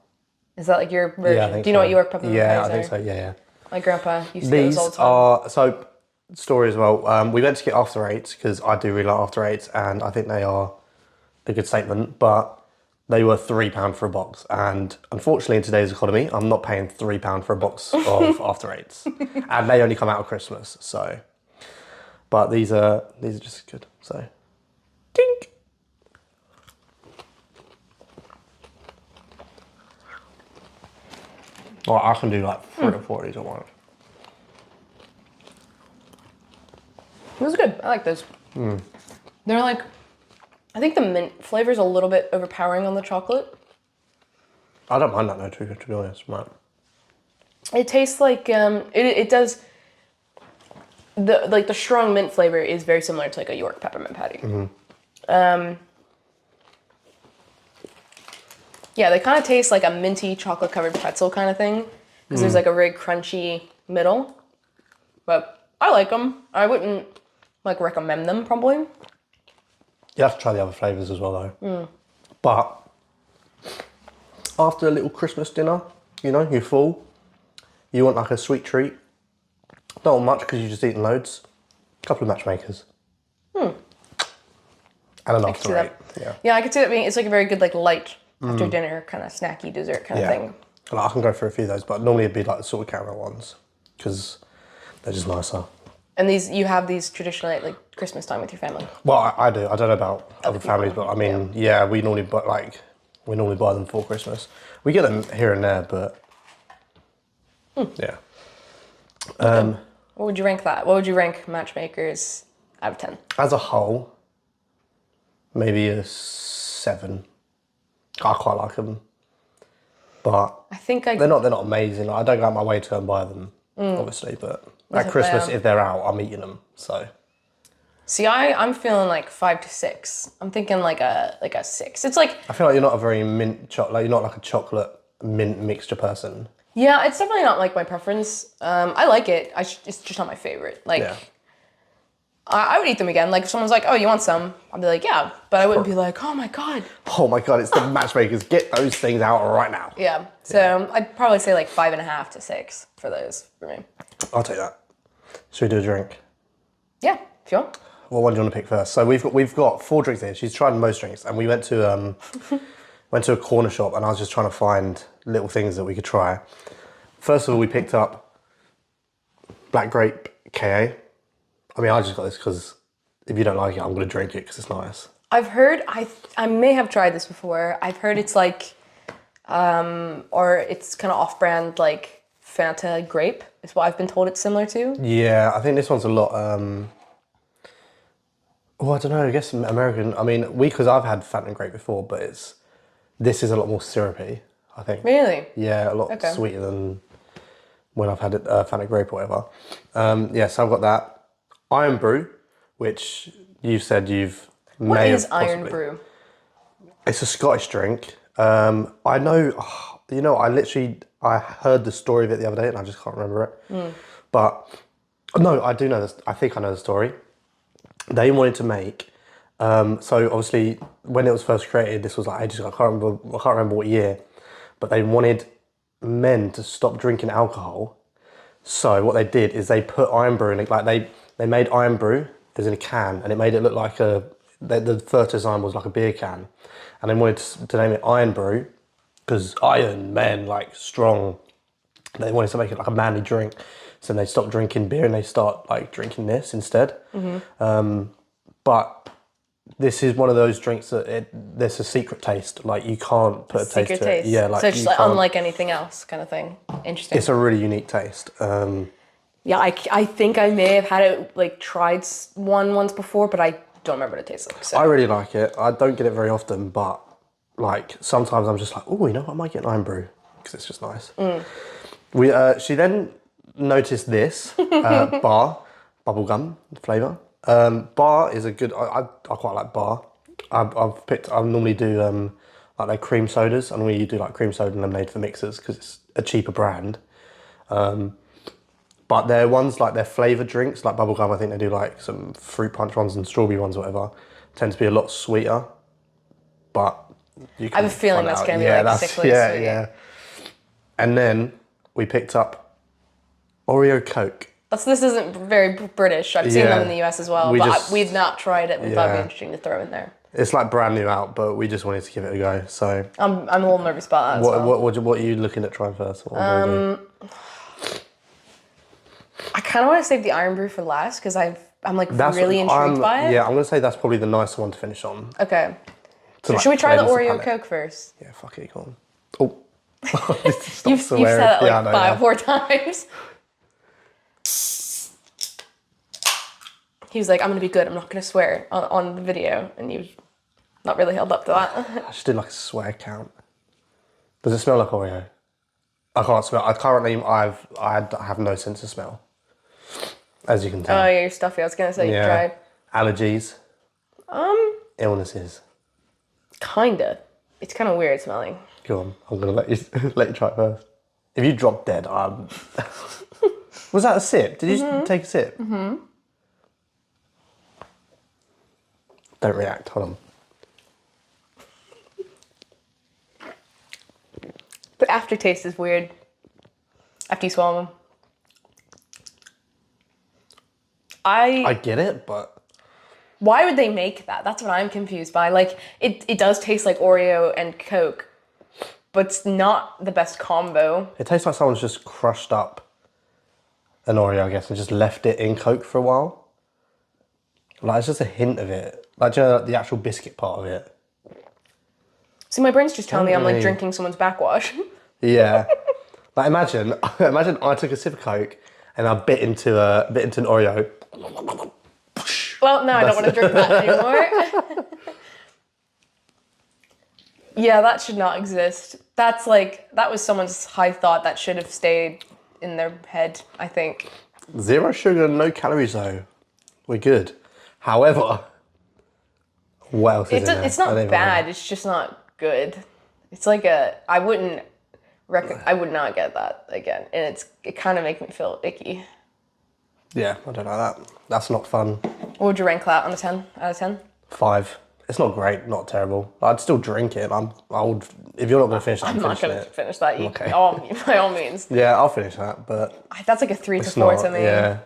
Is that like your version? Yeah, I think Do you know so. what York peppermint patties are? Yeah, I think so, yeah. My grandpa used to get These those all the time. are, story as well, we went to get after eights because I do really like after eights, and I think they are a good statement, but they were £3 for a box, and unfortunately in today's economy I'm not paying £3 for a box of after eights, and they only come out at Christmas, so, but these are just good, so tink. Well, I can do like 3 or 4 of these at once. It was good. I like those. They're like, I think the mint flavor's a little bit overpowering on the chocolate. I don't mind that though, to be honest, right. It tastes like it does. The strong mint flavor is very similar to like a York peppermint patty. Yeah, they kind of taste like a minty chocolate covered pretzel kind of thing because there's like a very crunchy middle. But I like them. I wouldn't like recommend them probably. You have to try the other flavours as well though. But after a little Christmas dinner, you know, you're full, you want like a sweet treat. Not much because you've just eaten loads. A couple of matchmakers. And an after eight. Yeah, I could see that being, it's like a very good like light after dinner kind of snacky dessert kind of thing. Like, I can go for a few of those, but normally it'd be like the salted caramel ones because they're just nicer. And you have these traditionally at like Christmas time with your family? Well, I do. I don't know about other families, but I mean, yeah, we normally buy them for Christmas. We get them here and there, but yeah. What would you rank that? What would you rank Matchmakers out of 10? As a whole, maybe a 7. I quite like them, but I think they're not amazing. Like, I don't go out my way to go and buy them, obviously, but at Christmas, if they're out, I'm eating them. So, see, I'm feeling like 5 to 6. I'm thinking like a 6. It's like, I feel like you're not a very mint chocolate. You're not like a chocolate mint mixture person. yeah, it's definitely not like my preference. I like it. It's just not my favorite. Like, I would eat them again. Like if someone's like, "Oh, you want some?" I'd be like, "Yeah," but I wouldn't be like, "Oh my god." Oh my god! It's the Matchmakers. Get those things out right now. Yeah. So I'd probably say like 5.5 to 6 for those for me. I'll take that. Should we do a drink? Yeah, if you want. What one do you want to pick first? So we've got 4 drinks here. She's tried most drinks, and we went to a corner shop, and I was just trying to find little things that we could try. First of all, we picked up black grape KA. I mean, I just got this because if you don't like it, I'm going to drink it because it's nice. I've heard, I may have tried this before. I've heard it's like, or it's kind of off-brand like Fanta grape is what I've been told it's similar to. Yeah, I think this one's a lot, I don't know, I guess American, I mean, because I've had Fanta grape before, but this is a lot more syrupy, I think. Really? Yeah, a lot sweeter than when I've had Fanta grape or whatever. So I've got that. Iron Brew, which you said you've made. What is Iron Brew? It's a Scottish drink. I heard the story of it the other day and I just can't remember it. But no, I do know this. I think I know the story. They wanted to make. So obviously, when it was first created, this was like ages ago. I can't remember what year, but they wanted men to stop drinking alcohol. So what they did is they put iron brew in it. Like they made iron brew. It was in a can, and it made it look like the first design was like a beer can, and they wanted to name it Iron Brew because iron men, like strong. They wanted to make it like a manly drink, so they stopped drinking beer and they start like drinking this instead. But this is one of those drinks that there's a secret taste. Like you can't put a taste Secret to taste. it. Yeah, like so it's just like unlike anything else, kind of thing. Interesting. it's a really unique taste. Yeah, I think I may have had it like tried one once before, but I don't remember what it tastes like. So. I really like it. I don't get it very often, but like sometimes I'm just like, oh, you know what? I might get an iron brew because it's just nice. She then noticed this bar bubblegum flavour. Bar is a good. I quite like bar. I normally do like their cream sodas. I normally do like cream soda and lemonade for mixers because it's a cheaper brand. But their ones like their flavoured drinks, like bubblegum, I think they do like some fruit punch ones and strawberry ones, or whatever, tend to be a lot sweeter. But you can I have a feeling that's going to be like sickly sweet. Yeah. And then we picked up Oreo Coke. This isn't very British. I've seen them in the US as well, we've not tried it. We thought it'd be interesting to throw in there. It's like brand new out, but we just wanted to give it a go. So I'm a little nervous about that as well. What are you looking at trying first? I kind of want to save the Iron Brew for last because I'm really intrigued by it. Yeah, I'm going to say that's probably the nicer one to finish on. Okay. So should we try the Oreo Coke first? Yeah, fuck it, go on. Oh. You've said it like 5 more times. He was like, I'm going to be good. I'm not going to swear on the video. And you've not really held up to that. I just did like a swear count. Does it smell like Oreo? I can't smell. I have no sense of smell. As you can tell. Oh, yeah, you're stuffy. I was going to say you tried. Allergies. Illnesses. Kinda. It's kind of weird smelling. Go on. I'm going to let you try it first. If you drop dead, Was that a sip? Did you take a sip? Mm-hmm. Don't react. Hold on. The aftertaste is weird. After you swallow them. I get it, but... Why would they make that? That's what I'm confused by. Like, it does taste like Oreo and Coke, but it's not the best combo. It tastes like someone's just crushed up an Oreo, I guess, and just left it in Coke for a while. Like, it's just a hint of it. Like, do you know, like, the actual biscuit part of it. See, my brain's just telling me I'm like drinking someone's backwash. Yeah. Like, imagine I took a sip of Coke and I bit into an Oreo. Well, no, I don't want to drink that anymore. Yeah, that should not exist. That was someone's high thought that should have stayed in their head, I think. 0 sugar, no calories though. We're good. However, what else is in there? It's not bad, it's just not good. It's like I would not get that again. And it kind of makes me feel icky. Yeah, I don't know that. That's not fun. What would you rank that on a 10 out of 10? 5. It's not great, not terrible. I'd still drink it. If you're not going to finish it, I'm not going to finish that. Okay. By all means. Yeah, I'll finish that, but... That's like a 3 to 4 to me. Yeah.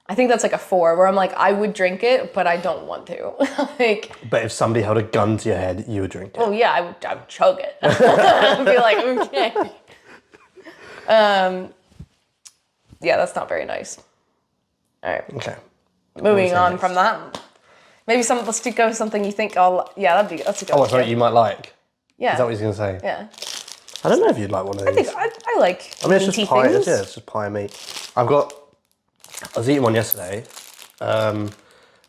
I think that's like a 4, where I'm like, I would drink it, but I don't want to. But if somebody held a gun to your head, you would drink it. Oh yeah, I would chug it. I'd be like, okay. Yeah, that's not very nice. All right. Okay. Moving on from that. Maybe let's go with something you think that's a good one. Something you might like? Yeah. Is that what he's going to say? Yeah. I don't know if you'd like one of these. I like it's just pie. things. It's just pie and meat. I was eating one yesterday, and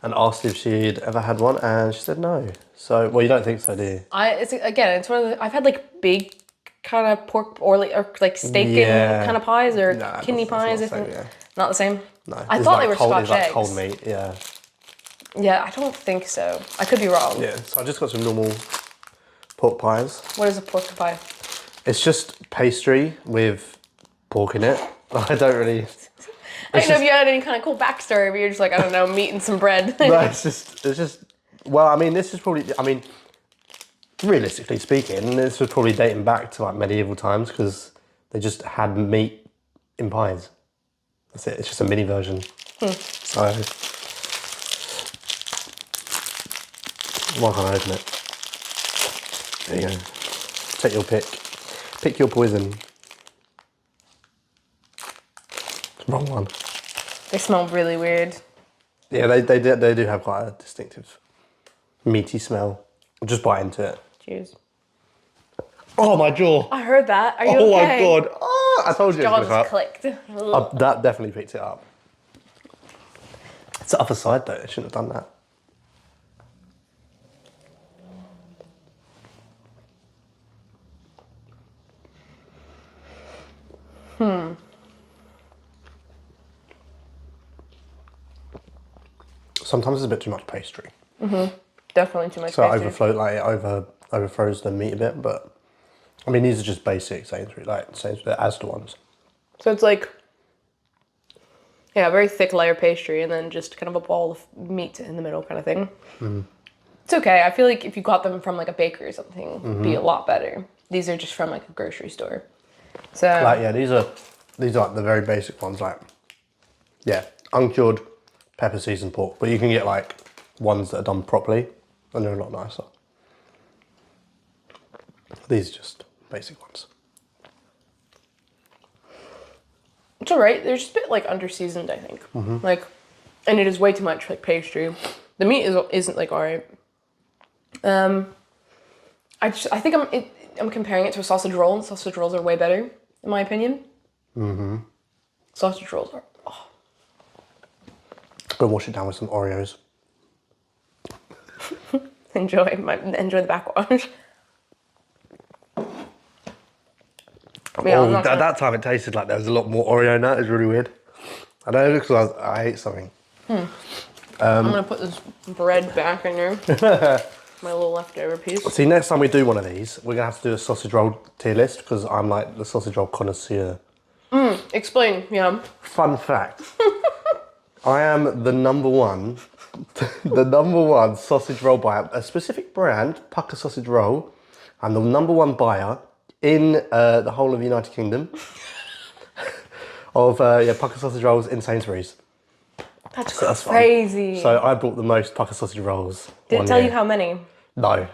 asked if she'd ever had one, and she said no. So, well, you don't think so, do you? It's one of the, I've had like big kind of pork or like steak and kind of pies or kidney pies. Not the same. No, I thought they were Scotch eggs. Like cold meat, yeah. Yeah, I don't think so. I could be wrong. Yeah, so I just got some normal pork pies. What is a pork pie? It's just pastry with pork in it. I don't really... I didn't know if you had any kind of cool backstory, but you're just like, I don't know, meat and some bread. No, it's just. Well, I mean, this is probably. I mean, realistically speaking, this was probably dating back to like medieval times because they just had meat in pies. That's it. It's just a mini version. So, why can't I open it? There you go. Take your pick. Pick your poison. Wrong one. They smell really weird. Yeah, they do have quite a distinctive meaty smell. Just bite into it. Cheers. Oh, my jaw. I heard that. Are you Oh okay? my god. Oh, I told you it Jaw was going just to hurt. clicked. That definitely picked it up. It's the other side though, I shouldn't have done that. Sometimes it's a bit too much pastry. Definitely too much So pastry. it overthrows the meat a bit, but I mean these are just basic Sainsbury's Asda ones. So it's like, yeah, a very thick layer pastry and then just kind of a ball of meat in the middle kind of thing. It's okay. I feel like if you got them from like a bakery or something, it'd be a lot better. These are just from like a grocery store. So Like yeah, these are like the very basic ones, like yeah, uncured pepper seasoned pork. But you can get like ones that are done properly and they're a lot nicer. These are just basic ones. it's all right. They're just a bit like under seasoned, I think. Like, and it is way too much like pastry. The meat isn't like all right. I think I'm comparing it to a sausage roll, and sausage rolls are way better in my opinion. Sausage rolls are. Oh. Go wash it down with some Oreos. Enjoy the backwash. Yeah, Oh, at that time it tasted like there was a lot more Oreo in that. It was really weird. I don't know because I ate something. I'm gonna put this bread back in there. My little leftover piece. See, next time we do one of these, we're gonna have to do a sausage roll tier list because I'm like the sausage roll connoisseur. Explain, yeah. Fun fact: I am the number one sausage roll buyer. A specific brand, Pucker sausage roll. I'm the number one buyer in the whole of the United Kingdom of Pucker sausage rolls in Sainsbury's. That's That's fun. crazy. So I bought the most Pucker sausage rolls. Did it one tell year. you how many? No.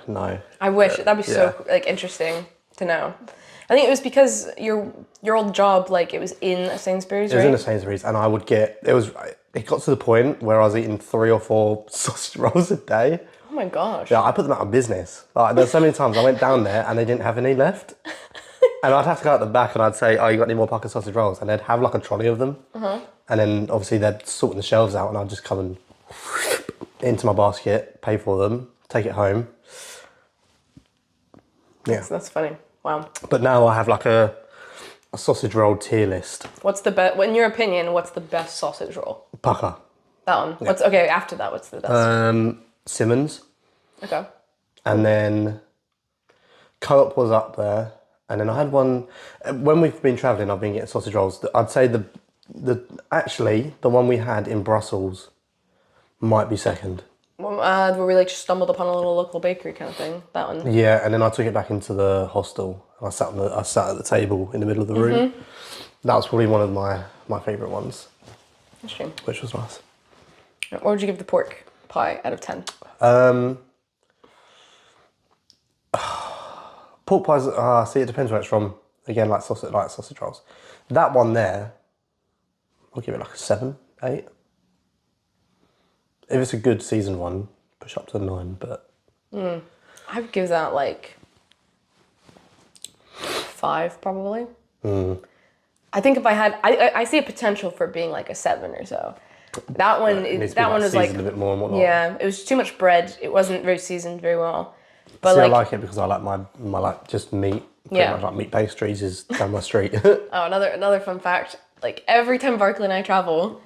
I wish. That'd be so yeah. like interesting to know. I think it was because your old job, like it was in a Sainsbury's, It was right? in a Sainsbury's, and I would get. It got to the point where I was eating 3 or 4 sausage rolls a day. Oh my gosh. Yeah, I put them out of business. Like, there's so many times I went down there and they didn't have any left. And I'd have to go out the back and I'd say, oh, you got any more Pucker sausage rolls? And they'd have like a trolley of them. And then obviously they'd sorting the shelves out and I'd just come and into my basket, pay for them, take it home. Yeah. That's funny. Wow. But now I have like a sausage roll tier list. What's the best? In your opinion, what's the best sausage roll? Pucker. That one. What's okay? After that, what's the best? Simmons. Okay. And then Co-op was up there. And then I had one, when we've been travelling, I've been getting sausage rolls. I'd say the one we had in Brussels might be second. Where we like just stumbled upon a little local bakery kind of thing. That one. Yeah, and then I took it back into the hostel. And I sat at the table in the middle of the room. That was probably one of my favourite ones. Interesting. Which was nice. What would you give the pork pie out of 10? Pork pies, see, it depends where it's from. Again, like sausage rolls. That one there, I'll give it like a 7, 8. If it's a good seasoned one, push up to 9, but... I would give that like 5 probably. I think if I had, I see a potential for being like a 7 or so. That one, that one was like a bit more and whatnot. Yeah, it was too much bread. It wasn't very seasoned very well. But See, like, I like it because I like my like just meat. Pretty much like meat pastries is down my street. Oh, another fun fact. Like every time Barclay and I travel,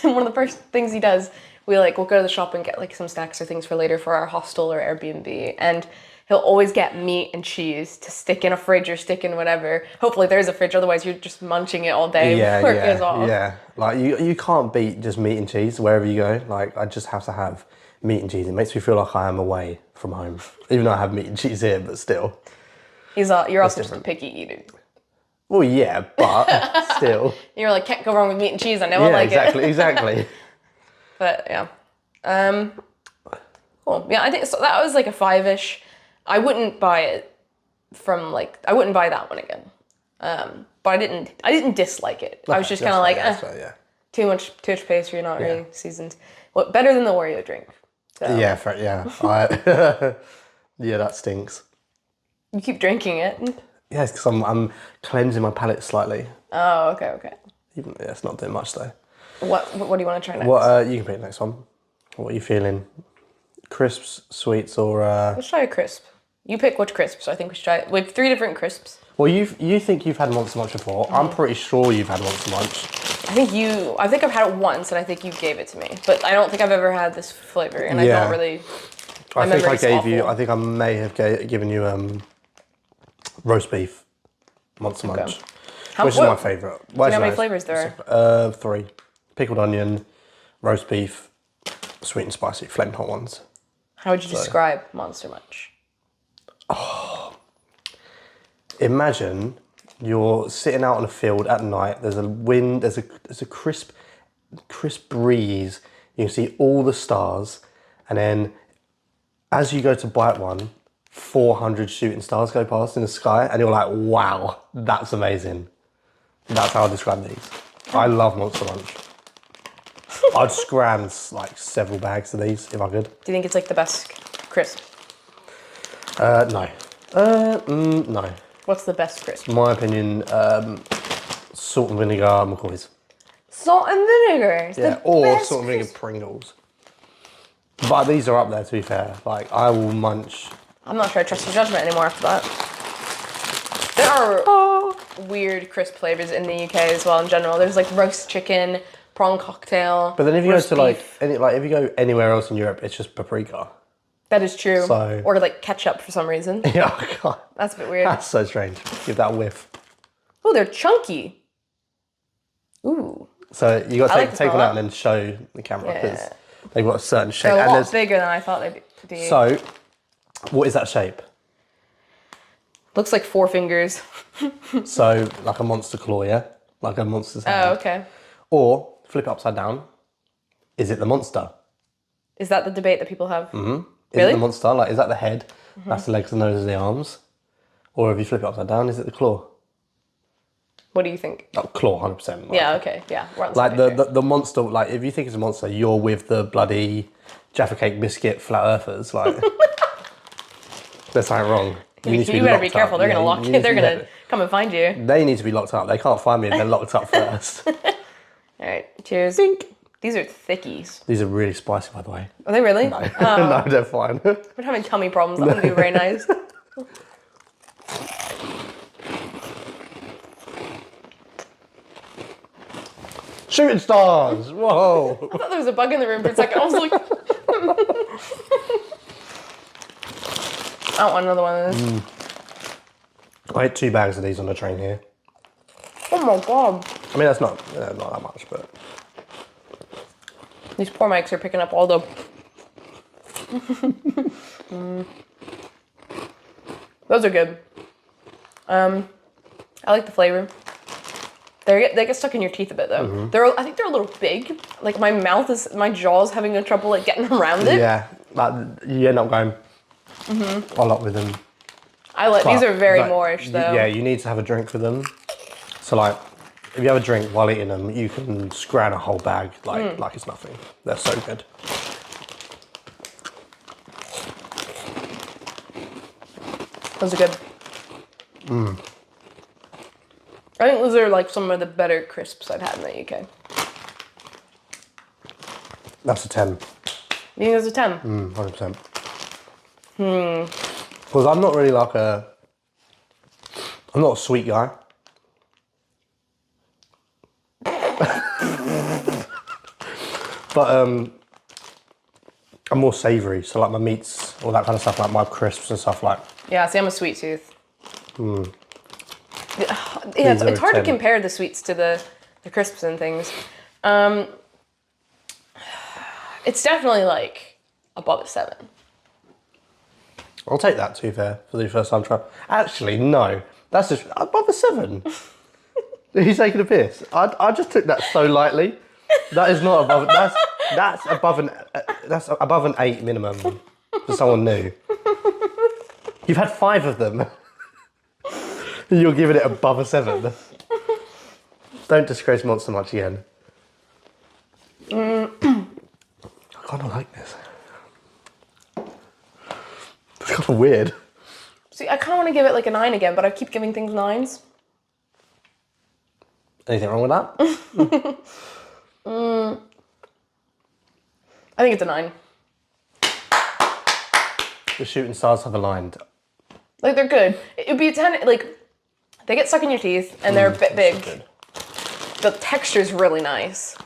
one of the first things he does, we'll go to the shop and get like some snacks or things for later for our hostel or Airbnb. And he'll always get meat and cheese to stick in a fridge or stick in whatever. Hopefully there's a fridge, otherwise you're just munching it all day before it goes off. Yeah. Like you can't beat just meat and cheese wherever you go. Like I just have to have meat and cheese. It makes me feel like I am away from home, even though I have meat and cheese here, but still. You're also just a picky eater. Well, yeah, but still. You're like, can't go wrong with meat and cheese. I know I like exactly, it. Exactly. But yeah. Cool. Yeah, I think so. That was like a 5-ish. I wouldn't buy it I wouldn't buy that one again. But I didn't dislike it. I was just kind of like, too much pastry, not really seasoned. Well, better than the Oreo drink. So. Yeah, yeah, that stinks. You keep drinking it. Yeah, it's because I'm cleansing my palate slightly. Oh, okay. It's not doing much though. What do you want to try next? You can pick the next one. What are you feeling? Crisps, sweets, or Let's try a crisp. You pick which crisps. I think we should try it. We have 3 different crisps. Well, you think you've had Monster Munch before. I'm pretty sure you've had Monster Munch. I think I've had it once, and I think you gave it to me. But I don't think I've ever had this flavor, and I don't really. I think I may have given you roast beef Monster Munch, which is my favourite. Do you know how many flavours there are? 3. Pickled onion, roast beef, sweet and spicy, flaming hot ones. How would you describe Monster Munch? Oh, imagine you're sitting out on a field at night. There's a wind. There's a crisp breeze. You can see all the stars, and then as you go to bite one, 400 shooting stars go past in the sky, and you're like, "Wow, that's amazing." That's how I describe these. I love Monster Munch. I'd scram like several bags of these if I could. Do you think it's like the best crisp? No. No. What's the best crisp? In my opinion, salt and vinegar McCoys. Salt and vinegar. Yeah, or salt and vinegar Pringles. But these are up there, to be fair. Like, I will munch. I'm not sure I trust your judgment anymore after that. There are weird crisp flavors in the UK as well in general. There's like roast chicken, prawn cocktail. But then if you go to if you go anywhere else in Europe, it's just paprika. That is true. So, or like ketchup for some reason. Yeah, God. That's a bit weird. That's so strange. Give that a whiff. Oh, they're chunky. Ooh. So you got to take one out and then show the camera because they've got a certain shape. They're a lot bigger than I thought they'd be. So, what is that shape? Looks like 4 fingers. So, like a monster claw, yeah? Like a monster's hand. Oh, okay. Or, flip it upside down. Is it the monster? Is that the debate that people have? Mm-hmm. Really? Is it the monster? Like, is that the head? Mm-hmm. That's the legs, the nose, the arms? Or if you flip it upside down, is it the claw? What do you think? Oh, claw, 100%. Like, yeah, okay. Yeah, we're on like the monster, like, if you think it's a monster, you're with the bloody Jaffa Cake biscuit flat earthers. Like, there's something wrong. You better be careful. They're going to lock you. They're going to come and find you. They need to be locked up. They can't find me if they're locked up first. All right, cheers. Think. These are thickies. These are really spicy, by the way. Are they really? No, no, they're fine. We're having tummy problems. That wouldn't be very nice. Shooting stars! Whoa! I thought there was a bug in the room for a second. I was like... I don't want another one of this. I ate 2 bags of these on the train here. Oh my god. I mean, that's not that much, but... These poor mics are picking up all the... Those are good. I like the flavor. They get stuck in your teeth a bit though. Mm-hmm. I think they're a little big. Like my jaw's having a trouble like getting around it. Yeah, like you end up going a lot with them. These are very moreish though. Yeah, you need to have a drink with them. So like, if you have a drink while eating them, you can scran a whole bag like it's nothing. They're so good. Those are good. I think those are like some of the better crisps I've had in the UK. That's a 10. You think it's a 10? 100%. Because I'm not really like I'm not a sweet guy. But I'm more savoury, so like my meats, all that kind of stuff, like my crisps and stuff like. Yeah, see, I'm a sweet tooth. Yeah, These it's are hard to 10. compare the sweets to the crisps and things. It's definitely like above a 7. I'll take that, to be fair, for the first time try. Actually, no. That's just above a 7. He's taking a piss. I just took that so lightly. That is not above. That's above an 8 minimum for someone new. You've had 5 of them. You're giving it above a 7. Don't disgrace Monster Munch again. I kind of like this. It's kind of weird. See, I kind of want to give it like a 9 again, but I keep giving things 9s. Anything wrong with that? I think it's a 9. The shooting stars have aligned. Like, they're good. It would be a 10, like, they get stuck in your teeth, and they're a bit big. So The texture's really nice.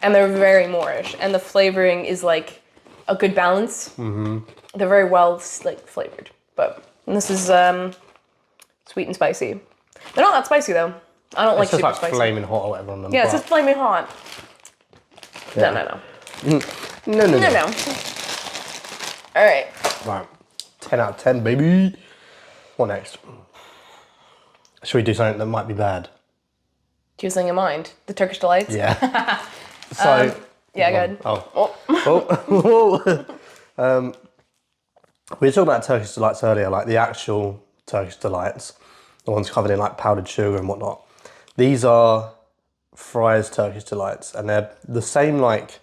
And they're very Moorish, and the flavoring is, like, a good balance. Mm-hmm. They're very well, like, flavored. But this is sweet and spicy. They're not that spicy, though. I don't like super spicy. It's just like flaming hot or whatever on them. Yeah, it's just flaming hot. Yeah. No. No. All right. Right. 10 out of 10, baby. What next? Should we do something that might be bad? Do you have something in mind? The Turkish delights? Yeah. So. Yeah, go ahead. We were talking about Turkish delights earlier, like the actual Turkish delights, the ones covered in like powdered sugar and whatnot. These are Fry's Turkish delights, and they're the same like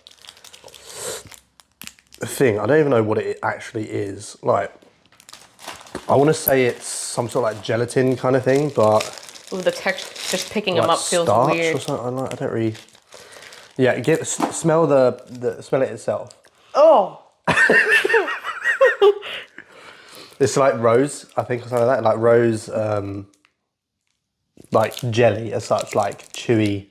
thing. I don't even know what it actually is. Like, I want to say it's some sort of like gelatin kind of thing, but Ooh, the texture, just picking like them up feels starch weird. or something. I don't really. Yeah, smell smell it itself. Oh. It's like rose, I think, or something like that. Like rose, like jelly as such, like chewy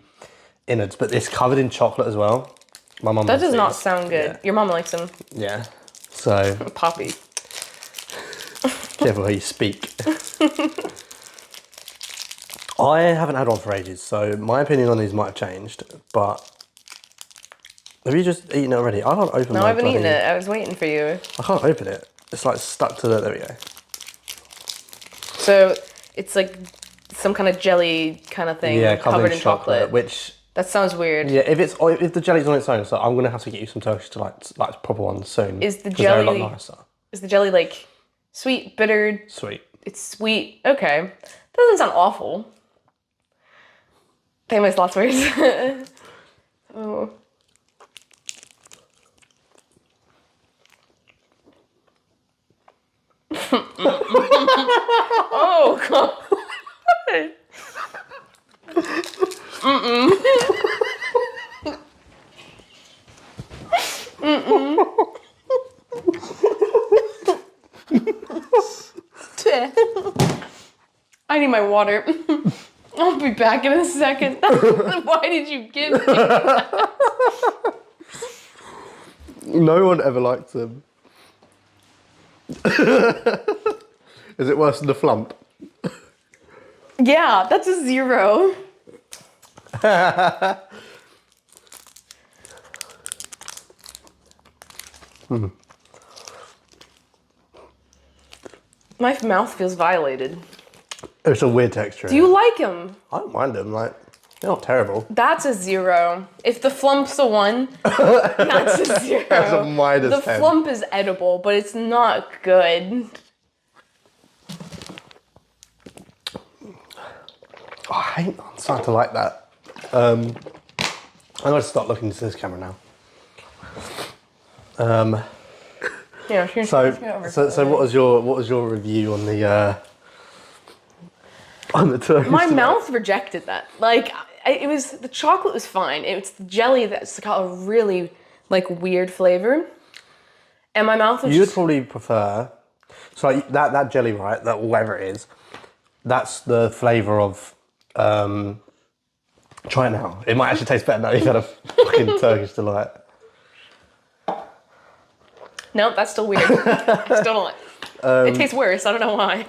innards, but it's covered in chocolate as well. My mum. That does not sound good. Yeah. Your mom likes them. Yeah. So. Poppy. Careful how you speak. I haven't had one for ages, so my opinion on these might have changed, but. Have you just eaten it already? I can't open it. No, I haven't eaten it. I was waiting for you. I can't open it. It's like stuck to the. There we go. So it's like some kind of jelly kind of thing. Yeah, covered in chocolate. Which. That sounds weird. Yeah, if the jelly's on its own, so I'm gonna have to get you some Turkish delights, like proper ones soon. Is the 'cause they're jelly a lot nicer? Is the jelly like sweet, bitter? Sweet. It's sweet. Okay. That doesn't sound awful. Famous last words. Oh. Oh god. I need my water. I'll be back in a second. Why did you give me that? No one ever likes them. Is it worse than the flump? Yeah, that's a 0. My mouth feels violated. It's a weird texture. Do you like them? I don't mind them. Like, they're not terrible. That's a 0. If the flump's a 1, that's a 0. That's a -10. The flump is edible, but it's not good. Oh, I'm starting to like that. I'm going to start looking into this camera now. Yeah, So what was your review on the Turkish? My mouth rejected that. Like, the chocolate was fine. It's the jelly that's got a really like weird flavor, and my mouth was. You would probably prefer, so like, that jelly, right? That whatever it is, that's the flavor of. Try it now. It might actually taste better now you've had a fucking Turkish delight. Nope, that's still weird. I still don't like it. Tastes worse. I don't know why.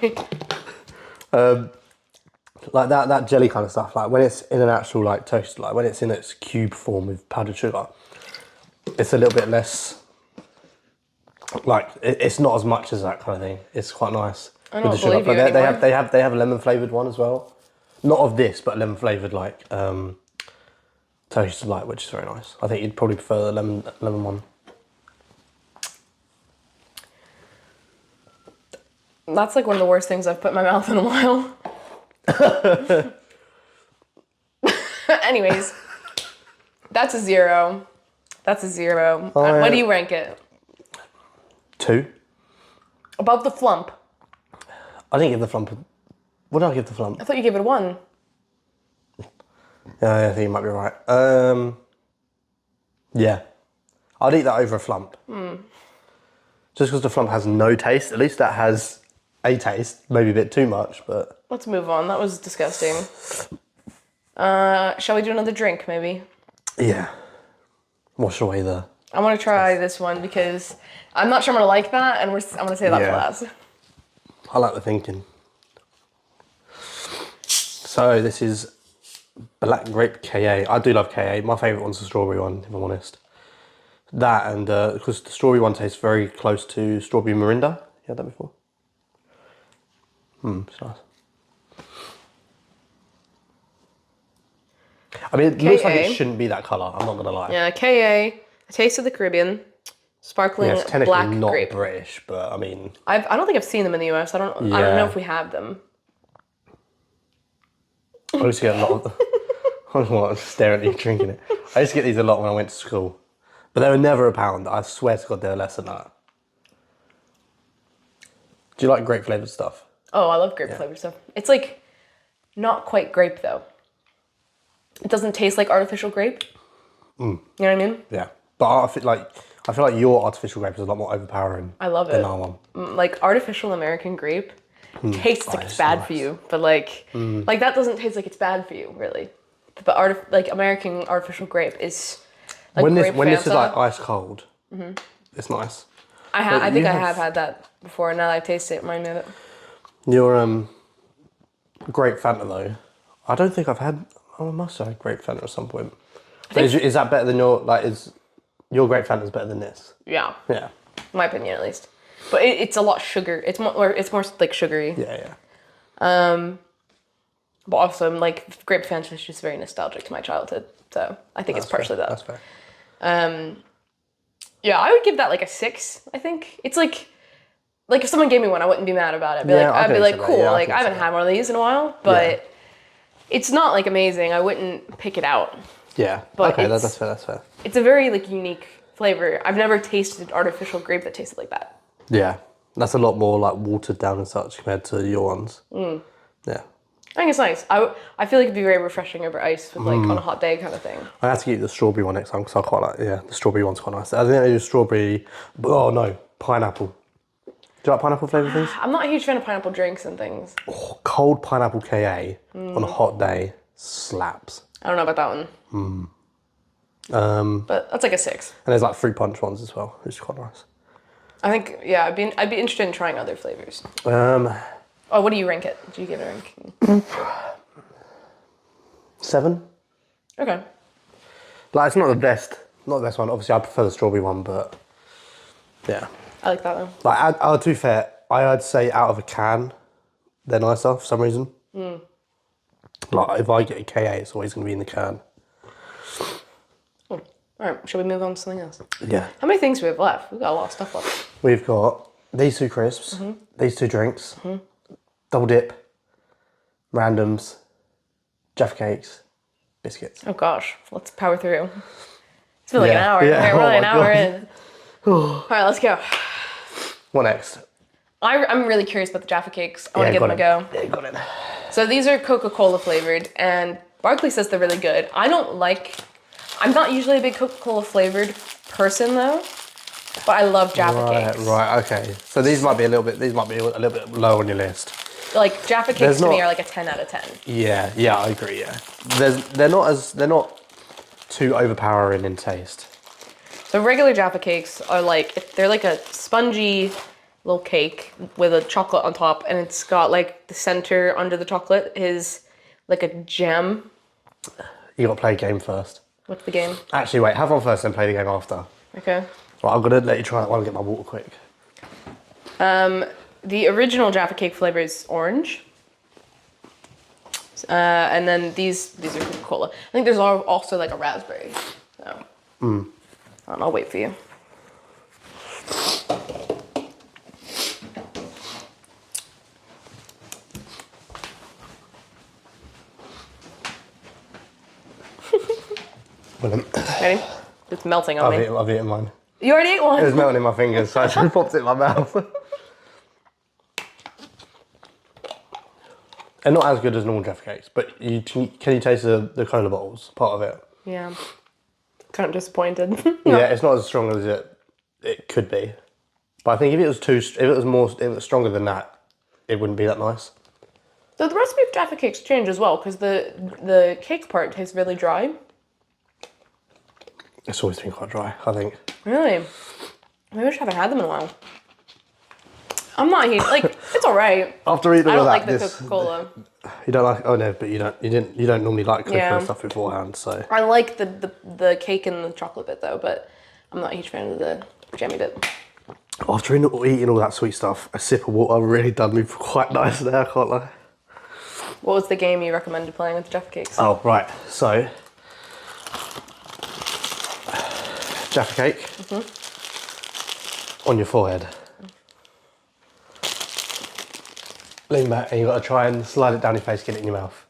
Like that jelly kind of stuff, like when it's in an actual like toast, like when it's in its cube form with powdered sugar, it's a little bit less, like it's not as much as that kind of thing. It's quite nice. I don't believe you anymore. They have a lemon flavoured one as well. Not of this, but lemon flavoured like toast like, which is very nice. I think you'd probably prefer the lemon one. That's like one of the worst things I've put in my mouth in a while. Anyways, that's a 0. That's a 0. What do you rank it? 2. Above the flump. I didn't give the flump. What did I give the flump? I thought you gave it a 1. Yeah, I think you might be right. Yeah, I'd eat that over a flump. Just because the flump has no taste. At least that has a taste. Maybe a bit too much, but... Let's move on. That was disgusting. Shall we do another drink, maybe? Yeah. Wash away the... I want to try this one because I'm not sure I'm going to like that, and I'm going to say that for last. I like the thinking. So this is Black Grape KA. I do love KA. My favourite one's the strawberry one, if I'm honest. That and, because the strawberry one tastes very close to strawberry Mirinda. You had that before? It's nice. I mean, it looks like it shouldn't be that colour, I'm not going to lie. Yeah, KA, A Taste of the Caribbean, sparkling it's technically black not grape. British, but I mean... I don't think I've seen them in the US. I don't know if we have them. I used to get a lot of them. I'm staring at you drinking it. I used to get these a lot when I went to school. But they were never £1. I swear to God they were less than that. Do you like grape flavoured stuff? Oh, I love grape flavored stuff. It's like not quite grape though. It doesn't taste like artificial grape. You know what I mean? Yeah. But I feel like your artificial grape is a lot more overpowering. I love it. Than our one. Like artificial American grape tastes like it's bad for you, but like that doesn't taste like it's bad for you, really. But American artificial grape is like when grape this is Fanta. like ice cold, it's nice. I think I have had that before. Now that I taste it, remind me of it. Your grape Fanta though, I don't think I've had. Oh, I must have had grape Fanta at some point. Is that better than is your grape Fanta is better than this? Yeah. Yeah. In my opinion, at least. But it's a lot sugar. It's more like sugary. Yeah. But also, like grape Fanta is just very nostalgic to my childhood, so I think it's partially that. That's fair. Yeah, I would give that like a 6. I think it's like if someone gave me one, I wouldn't be mad about it. I'd be like, cool. Like I haven't had one of these in a while, but it's not like amazing. I wouldn't pick it out. Yeah. But okay, that's fair. That's fair. It's a very like unique flavor. I've never tasted artificial grape that tasted like that. Yeah, that's a lot more like watered down and such compared to your ones. Yeah. I think it's nice. I feel like it'd be very refreshing over ice with like on a hot day kind of thing. I have to get the strawberry one next time because I quite like. Yeah, the strawberry one's quite nice. I think they do strawberry. Oh no, pineapple. Do you like pineapple flavoured things? I'm not a huge fan of pineapple drinks and things. Oh, cold pineapple KA on a hot day slaps. I don't know about that one. But that's like a 6. And there's like fruit punch ones as well, which is quite nice. I think I'd be interested in trying other flavors. Oh, what do you rank it? Do you give it a rank? 7. Okay. Like it's not the best one. Obviously, I prefer the strawberry one, but yeah. I like that one. Like, to be fair, I'd say out of a can, they're nicer for some reason. Like if I get a KA, it's always going to be in the can. All right, shall we move on to something else? Yeah. How many things do we have left? We've got a lot of stuff left. We've got these 2 crisps, these 2 drinks, double dip, randoms, Jaffa cakes, biscuits. Oh gosh, let's power through. It's been like an hour. Yeah. We're only an hour in. All right, let's go. What next? I'm really curious about the Jaffa cakes. I want to give them a go. Yeah, got it. So these are Coca-Cola flavored, and Barclay says they're really good. I'm not usually a big Coca-Cola flavored person though, but I love Jaffa cakes. Right, okay. So these might be a little bit low on your list. Like Jaffa cakes to me are like a 10 out of 10. Yeah, I agree. Yeah, they're not too overpowering in taste. So regular Jaffa cakes are like, they're like a spongy little cake with a chocolate on top, and it's got like the center under the chocolate is like a gem. You got to play a game first. What's the game? Actually, wait, have one first, then play the game after. Okay. Right, I'm gonna let you try that one and get my water quick. The original Jaffa cake flavor is orange. And then these are Coca-Cola. I think there's also like a raspberry. So I'll wait for you. Ready? It's melting on me. I've eaten mine. You already ate one? It was melting in my fingers, so I just popped it in my mouth. And not as good as normal Jaffa cakes, but can you taste the cola bottles, part of it? Yeah. Kind of disappointed. Yeah, it's not as strong as it could be. But I think if it was stronger than that, it wouldn't be that nice. So the recipe of Jaffa cakes change as well, because the cake part tastes really dry. It's always been quite dry, I think. Really? Maybe I just haven't had them in a while. I'm not huge. Like, it's all right. After eating all I don't that, like the Coca-Cola. You don't like? Oh no, but you don't normally like Coca-Cola stuff beforehand, so. I like the cake and the chocolate bit though, but I'm not a huge fan of the jammy dip. After eating all that sweet stuff, a sip of water really done me quite nice there. I can't lie. What was the game you recommended playing with Jaffa cakes? Oh right, so Jaffa cake on your forehead. Lean back, and you've got to try and slide it down your face, get it in your mouth.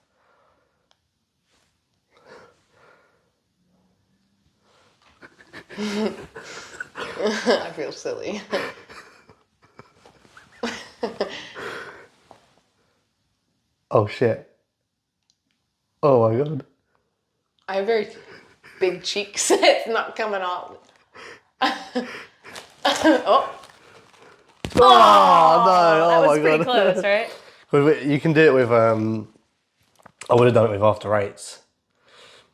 I feel silly. Oh shit. Oh my god. I have very big cheeks. It's not coming off. Oh. Oh no! That Oh was my pretty god! close, right? You can do it with. I would have done it with After Eights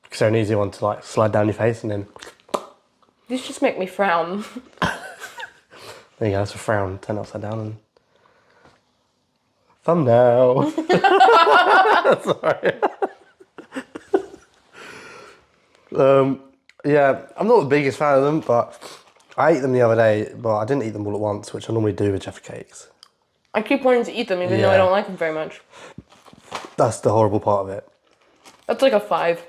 because they're an easy one to like slide down your face and then. These just make me frown. There you go. That's a frown. Turn it upside down and. Thumbnail. Sorry. Yeah, I'm not the biggest fan of them, but I ate them the other day, but I didn't eat them all at once, which I normally do with Jaffa cakes. I keep wanting to eat them even though I don't like them very much. That's the horrible part of it. That's like a 5.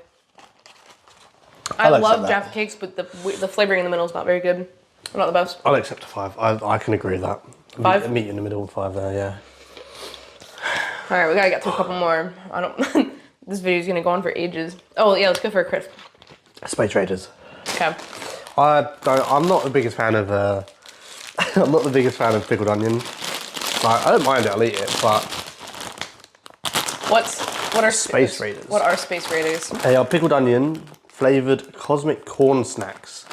I love accept that. Jaffa cakes, but the flavoring in the middle is not very good. Not the best. I'll accept a 5. I can agree with that. 5? Meet in the middle with 5 there, yeah. All right, we gotta get through a couple more. I don't. This video's gonna go on for ages. Oh yeah, let's go for a crisp. Space Raiders. Okay. I'm not the biggest fan of. I'm not the biggest fan of pickled onion. Like, I don't mind it. I'll eat it, but. What are Space Raiders? What are Space Raiders? They are pickled onion flavoured cosmic corn snacks.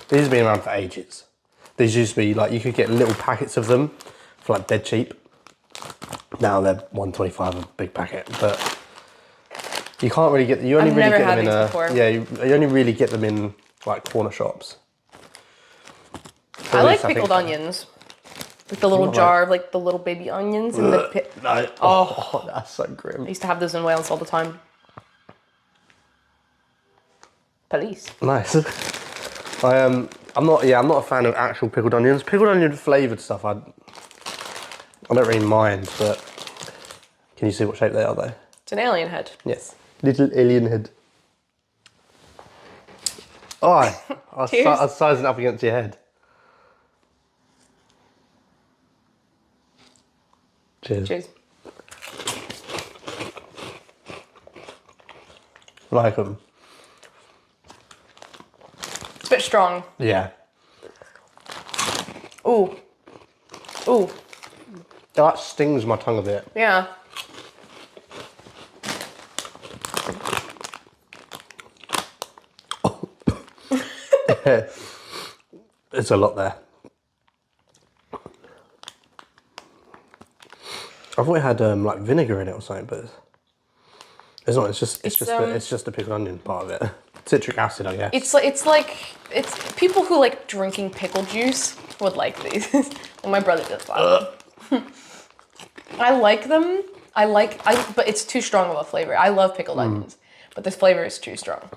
These have been around for ages. These used to be like you could get little packets of them for like dead cheap. Now they're $1.25 a big packet, but you can't really get. You only really get them in a. Before. Yeah, you only really get them in like corner shops. I like pickled onions. With the little jar of like the little baby onions in the pit. No. Oh, that's so grim. I used to have those in Wales all the time. Police. Nice. I'm not a fan of actual pickled onions. Pickled onion flavoured stuff I don't really mind, but can you see what shape they are though? It's an alien head. Yes. Little alien head. Oh, I was sizing up against your head. Cheers. Cheers. Like them. It's a bit strong. Yeah. Ooh. Ooh. That stings my tongue a bit. Yeah. There's a lot there. I thought it had like vinegar in it or something, but It's not. It's just the pickled onion part of it. Citric acid, I guess. It's people who like drinking pickle juice would like these. Well, my brother does that. I like them. But it's too strong of a flavor. I love pickled onions, but this flavor is too strong.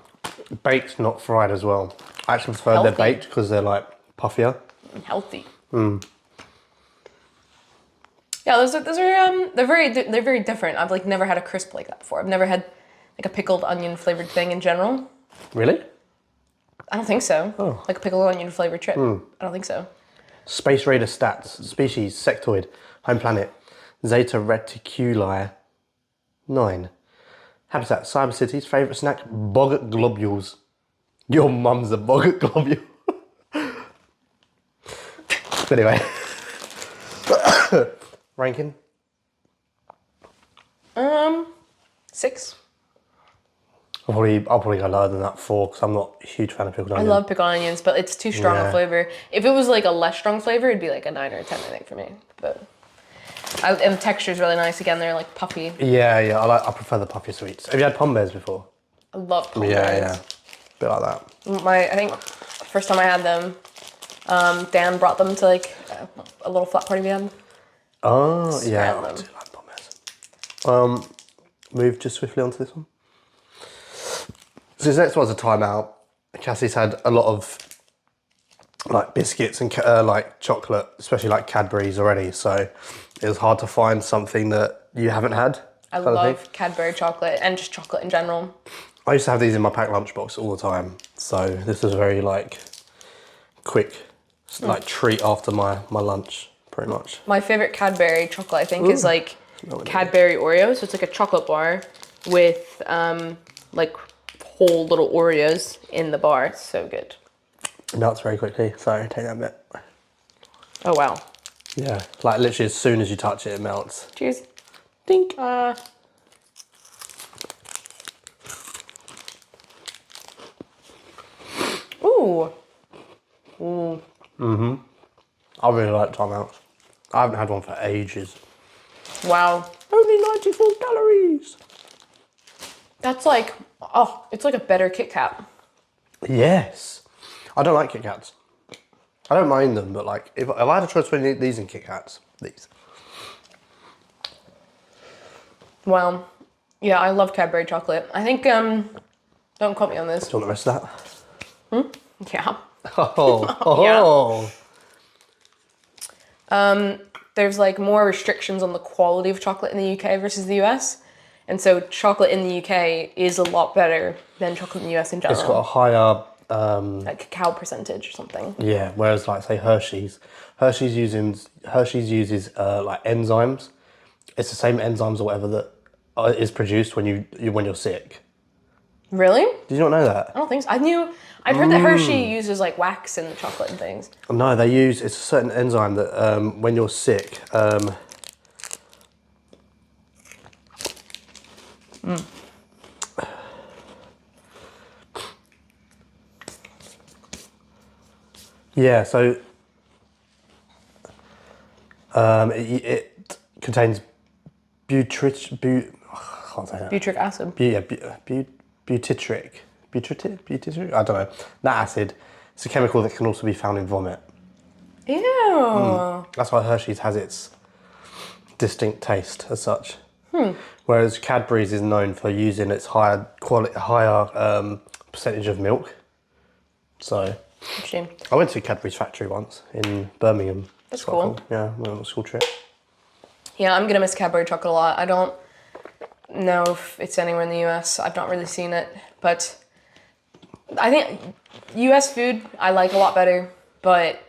Baked, not fried as well. I actually prefer they're baked because they're like puffier. And healthy. Yeah, those are they're very different. I've like never had a crisp like that before. I've never had like a pickled onion flavored thing in general. Really? I don't think so. Oh. Like a pickled onion flavored chip. I don't think so. Space Raider stats. Species, sectoid. Home planet. Zeta Reticuli 9. Habitat, Cyber Cities. Favourite snack, boggart globules. Your mum's a boggart globule. But anyway. Ranking? 6. I'll probably go lower than that, 4, because I'm not a huge fan of pickled onion. I love pickled onions, but it's too strong a flavor. If it was like a less strong flavor, it'd be like a 9 or a 10, I think, for me. But and the texture is really nice. Again, they're like puffy. Yeah. I prefer the puffy sweets. Have you had pommes before? I love pommes. Yeah. Bit like that. I think the first time I had them, Dan brought them to like a little flat party we had. Oh, yeah. I do like pommes. Move just swiftly onto this one. So this next one's a timeout. Cassie's had a lot of like biscuits and like chocolate, especially like Cadbury's already. So it was hard to find something that you haven't had. I love Cadbury chocolate and just chocolate in general. I used to have these in my packed lunchbox all the time. So this was a very like quick like treat after my lunch, pretty much. My favorite Cadbury chocolate, I think, is like Cadbury Oreo. So it's like a chocolate bar with like whole little Oreos in the bar. It's so good. It melts very quickly. Sorry, take that bit. Oh wow. Yeah, like literally as soon as you touch it, it melts. Cheers. Dink. Ooh. I really like timeouts. I haven't had one for ages. Wow. Only 94 calories. That's like, it's like a better Kit Kat. Yes. I don't like Kit Kats. I don't mind them, but like if I had a choice between these and Kit Kats, these. Wow. Yeah, I love Cadbury chocolate. I think, don't quote me on this. Do you want the rest of that? Yeah. Oh. There's like more restrictions on the quality of chocolate in the UK versus the US. And so chocolate in the UK is a lot better than chocolate in the US in general. It's got a higher... like cacao percentage or something. Yeah, whereas like say Hershey's uses like enzymes. It's the same enzymes or whatever that is produced when you're sick. Really? Did you not know that? I don't think so. I'd heard that Hershey uses like wax in the chocolate and things. No, it's a certain enzyme that when you're sick, yeah, so it contains butyric acid. Butyric, I don't know. That acid, it's a chemical that can also be found in vomit. Ew. That's why Hershey's has its distinct taste as such. Whereas Cadbury's is known for using its higher percentage of milk. So, Interesting. I went to Cadbury's factory once in Birmingham. That's cool. Yeah, went on a school trip. Yeah, I'm gonna miss Cadbury chocolate a lot. I don't know if it's anywhere in the US. I've not really seen it, but I think US food I like a lot better, but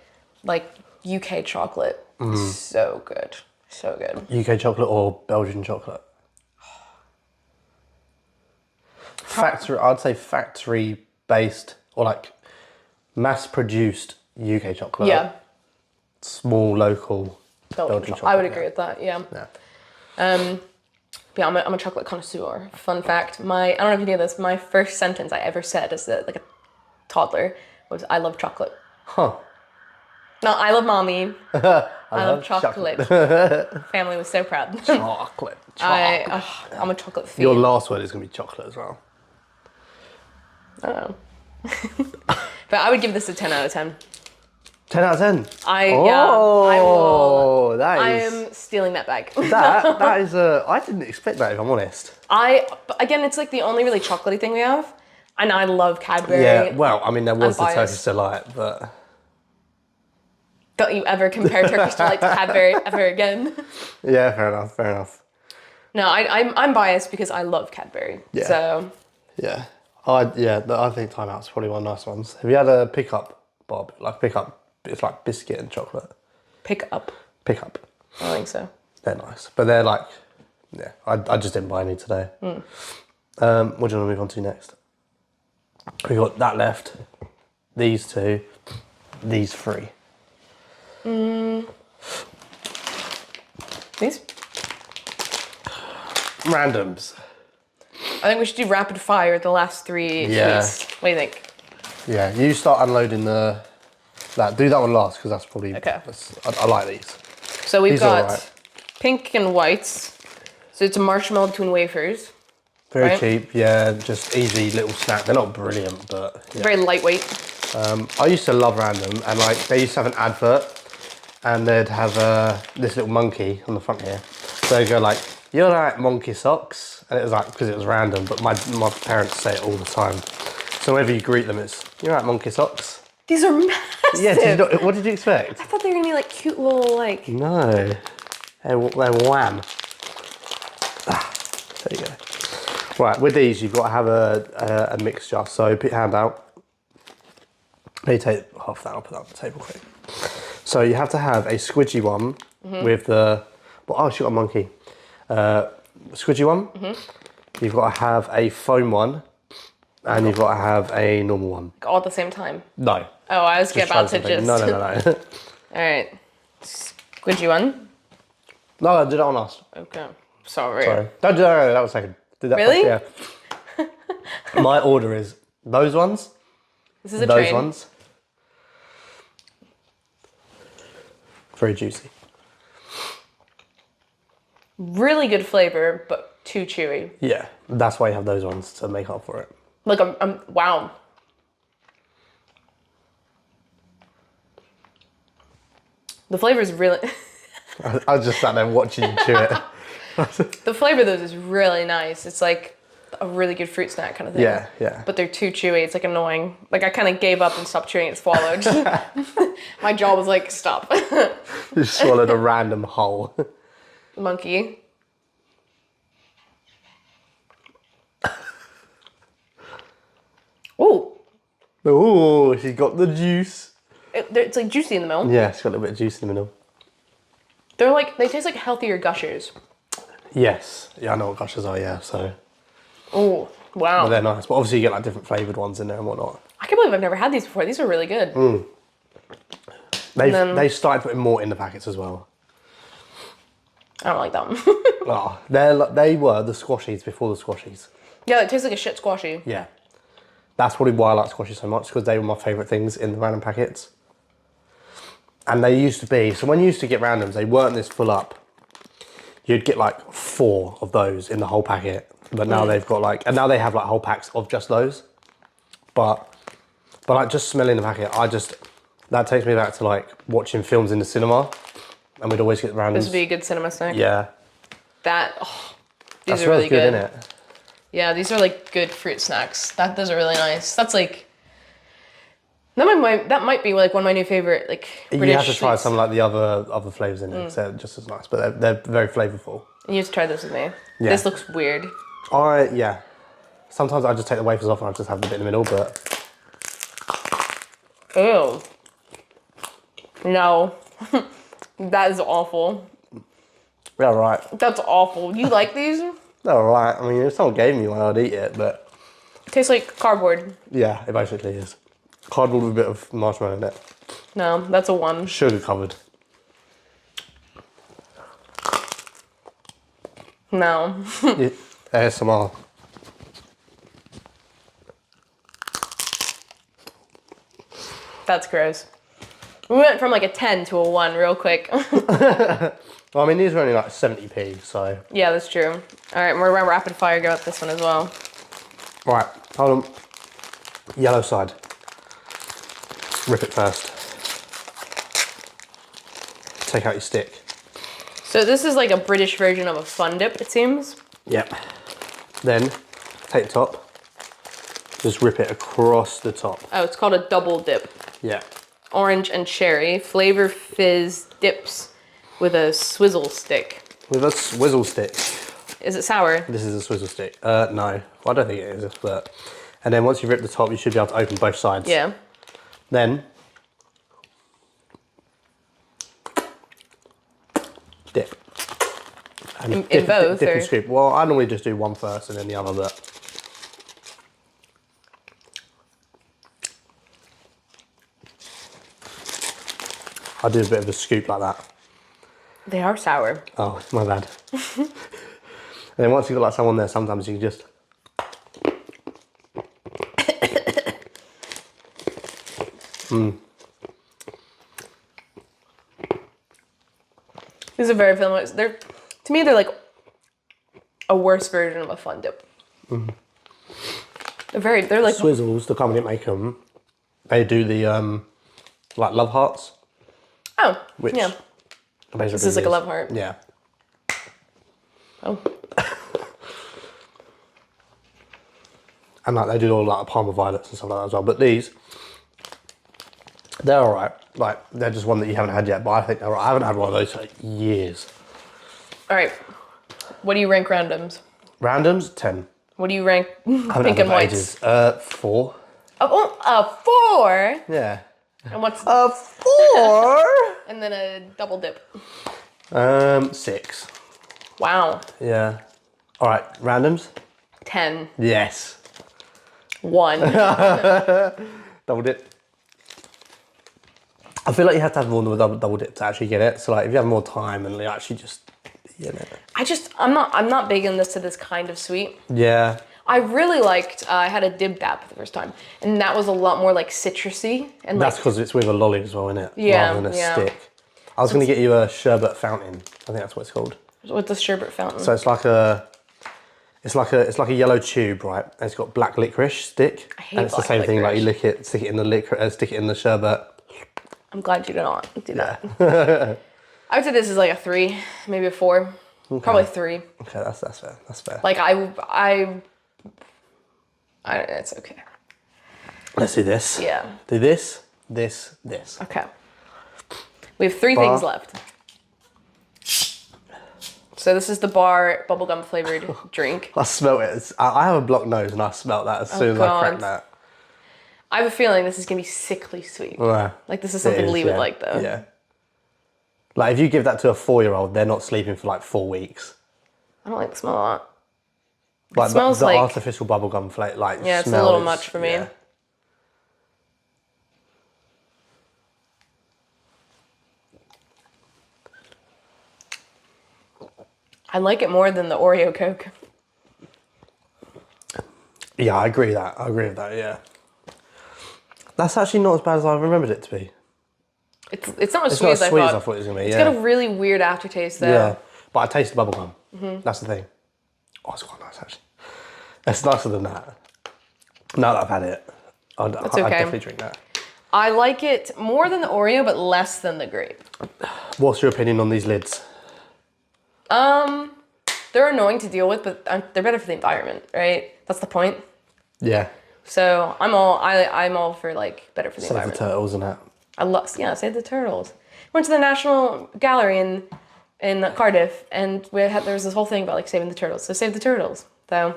like UK chocolate is so good. So good. UK chocolate or Belgian chocolate? I'd say factory based or like mass produced UK chocolate. Yeah. Small local Belgian chocolate. I would agree with that, yeah. Yeah, I'm a chocolate connoisseur. Fun fact, I don't know if you knew this, my first sentence I ever said as like a toddler was, I love chocolate. Huh. No, I love mommy. I love chocolate. Family was so proud. Chocolate. I'm a chocolate fiend. Your last word is going to be chocolate as well. Oh. But I would give this a 10 out of 10. 10 out of 10? I am stealing that bag. that is I didn't expect that, if I'm honest. Again, it's like the only really chocolatey thing we have. And I love Cadbury. Yeah, well, I mean, there was Unbiased. the Turkish Delight, but... Don't you ever compare Turkish Delight to Cadbury ever again. Yeah, fair enough. No, I'm biased because I love Cadbury. Yeah. So... Yeah. I think Time Out's probably one of the nice ones. Have you had a pick-up, Bob? Like pick-up, it's like biscuit and chocolate. Pick-up? Pick-up. I don't think so. They're nice. But they're like... Yeah, I just didn't buy any today. What do you want to move on to next? We got that left, these two, these three. These? Randoms. I think we should do rapid fire the last three tweets. What do you think? Yeah, you start unloading do that one last because that's probably, okay. I like these. So we've got pink and whites. So it's a marshmallow between wafers. Very cheap, yeah, just easy little snack. They're not brilliant, but yeah. Very lightweight. I used to love Random, and like they used to have an advert, and they'd have this little monkey on the front here. So they'd go like, "You're like monkey socks," and it was like because it was random. But my parents say it all the time. So whenever you greet them, it's "You're like monkey socks." These are massive. Yeah, what did you expect? I thought they were gonna be like cute little like. No, they're wham. There you go. Right, with these, you've got to have a mixture. So put your hand out. Let me take half that, I'll put that on the table quick. So you have to have a squidgy one with the, well, she got a monkey. Squidgy one. You've got to have a foam one. And you've got to have a normal one. All at the same time? No. Oh, I was about to just. No. All right. Squidgy one. No, I did that one last. Okay. Sorry. Don't do that. That was second. Did that really? First, yeah. My order is those ones. This is a those train. Ones. Very juicy. Really good flavor, but too chewy. Yeah, that's why you have those ones to make up for it. Like wow. The flavor is really. I just sat there watching you chew it. The flavor of those is really nice. It's like a really good fruit snack kind of thing. Yeah. But they're too chewy. It's like annoying. Like I kind of gave up and stopped chewing it, swallowed. My jaw was like, stop. You swallowed a random whole. Monkey. Ooh, she's got the juice. It's like juicy in the middle. Yeah, it's got a little bit of juice in the middle. They taste like healthier gushers. Yes. Yeah, I know what gushers are, yeah, so. Oh, wow. But they're nice. But obviously you get like different flavoured ones in there and whatnot. I can't believe I've never had these before. These are really good. They've started putting more in the packets as well. I don't like them. Oh, they were the squashies before the squashies. Yeah, it tastes like a shit squashy. Yeah. That's probably why I like squashies so much, because they were my favourite things in the random packets. And they used to be, so when you used to get randoms, they weren't this full up. You'd get like 4 of those in the whole packet. But now they've got like, and now they have like whole packs of just those. But like just smelling the packet, that takes me back to like watching films in the cinema. And we'd always get randoms. This would be a good cinema snack. Yeah. These are really good. Isn't it? Yeah, these are like good fruit snacks. Those are really nice. That's like, that might be like one of my new favorite like British You have to try sweets. some like the other flavours in it, because they're just as nice, but they're very flavourful. You have to try this with me. Yeah. This looks weird. Yeah. Sometimes I just take the wafers off and I just have the bit in the middle, but. Ew. No. That is awful. Yeah, right. That's awful. You like these? They're alright. I mean, if someone gave me one, I'd eat it, but. It tastes like cardboard. Yeah, it basically is. Cardboard with a bit of marshmallow in it. No, that's a 1. Sugar covered. No. ASMR. That's gross. We went from like a 10 to a 1 real quick. Well, I mean, these are only like 70p, so. Yeah, that's true. All right, we're gonna rapid fire go at this one as well. Right, hold on. Yellow side. Rip it first. Take out your stick. So this is like a British version of a fun dip, it seems. Yep. Then take the top. Just rip it across the top. Oh, it's called a double dip. Yeah. Orange and cherry flavor fizz dips with a swizzle stick. With a swizzle stick. Is it sour? This is a swizzle stick. No, well, I don't think it is, but. And then once you rip the top, you should be able to open both sides. Yeah. Then dip. And in both? Dip or? and scoop. Well, I normally just do one first and then the other, but. I do a bit of a scoop like that. They are sour. Oh, my bad. And then once you've got like someone there, sometimes you can just. These are very similar. To me, they're like a worse version of a fun dip. Mm-hmm. They're like Swizzles, the company that make them, they do the like love hearts. Oh, Which yeah. This is like a love heart. Yeah. Oh. And like they do all like Parma violets and stuff like that as well. But these, they're alright. Like they're just one that you haven't had yet, but I think they're alright. I haven't had one of those for years. All right. What do you rank randoms? Randoms, 10. What do you rank I haven't pink had and them for whites? ages. 4. A 4? Yeah. And what's A 4? and then a double dip? 6. Wow. Yeah. Alright, randoms? 10. Yes. 1. Double dip. I feel like you have to have more than a double dip to actually get it. So like if you have more time and you actually just, you know. I'm not big in this kind of sweet. Yeah. I really liked, I had a dib dap for the first time, and that was a lot more like citrusy. And That's like, because it's with a lolly as well, isn't it? Yeah, Rather than a yeah. stick. I was going to get you a sherbet fountain. I think that's what it's called. with the sherbet fountain. So it's like a yellow tube, right? And it's got black licorice stick. I hate and it's the black same thing, like you licorice. lick it, stick it in the stick it in the sherbet. I'm glad you did not do that. I would say this is like a 3, maybe a 4. Okay. Probably 3. Okay, that's fair. That's fair. Like it's okay. Let's do this. Yeah. Do this. Okay. We have 3 things left. So this is the bar bubblegum flavored drink. I smell it. I have a blocked nose and I smell that as soon as I crack that. I have a feeling this is going to be sickly sweet. Yeah. Like this is something Lee would like though. Yeah. Like if you give that to a 4-year-old, they're not sleeping for like 4 weeks. I don't like the smell a lot. Like it smells the like artificial bubblegum flavor, like yeah, it's a smell little is, much for me. Yeah. I like it more than the Oreo Coke. Yeah, I agree with that, yeah. That's actually not as bad as I remembered it to be. It's not as It's sweet not as as sweet I as thought. I thought it was going to be, It's yeah. got a really weird aftertaste though. Yeah, but I taste the bubblegum. That's the thing. Oh, it's quite nice actually. It's nicer than that. Now that I've had it, I'd definitely drink that. I like it more than the Oreo, but less than the grape. What's your opinion on these lids? They're annoying to deal with, but they're better for the environment, right? That's the point. Yeah. So I'm all for like better for the Save the environment. turtles and that. Save the turtles. Went to the National Gallery in Cardiff, and there was this whole thing about like saving the turtles. So save the turtles. So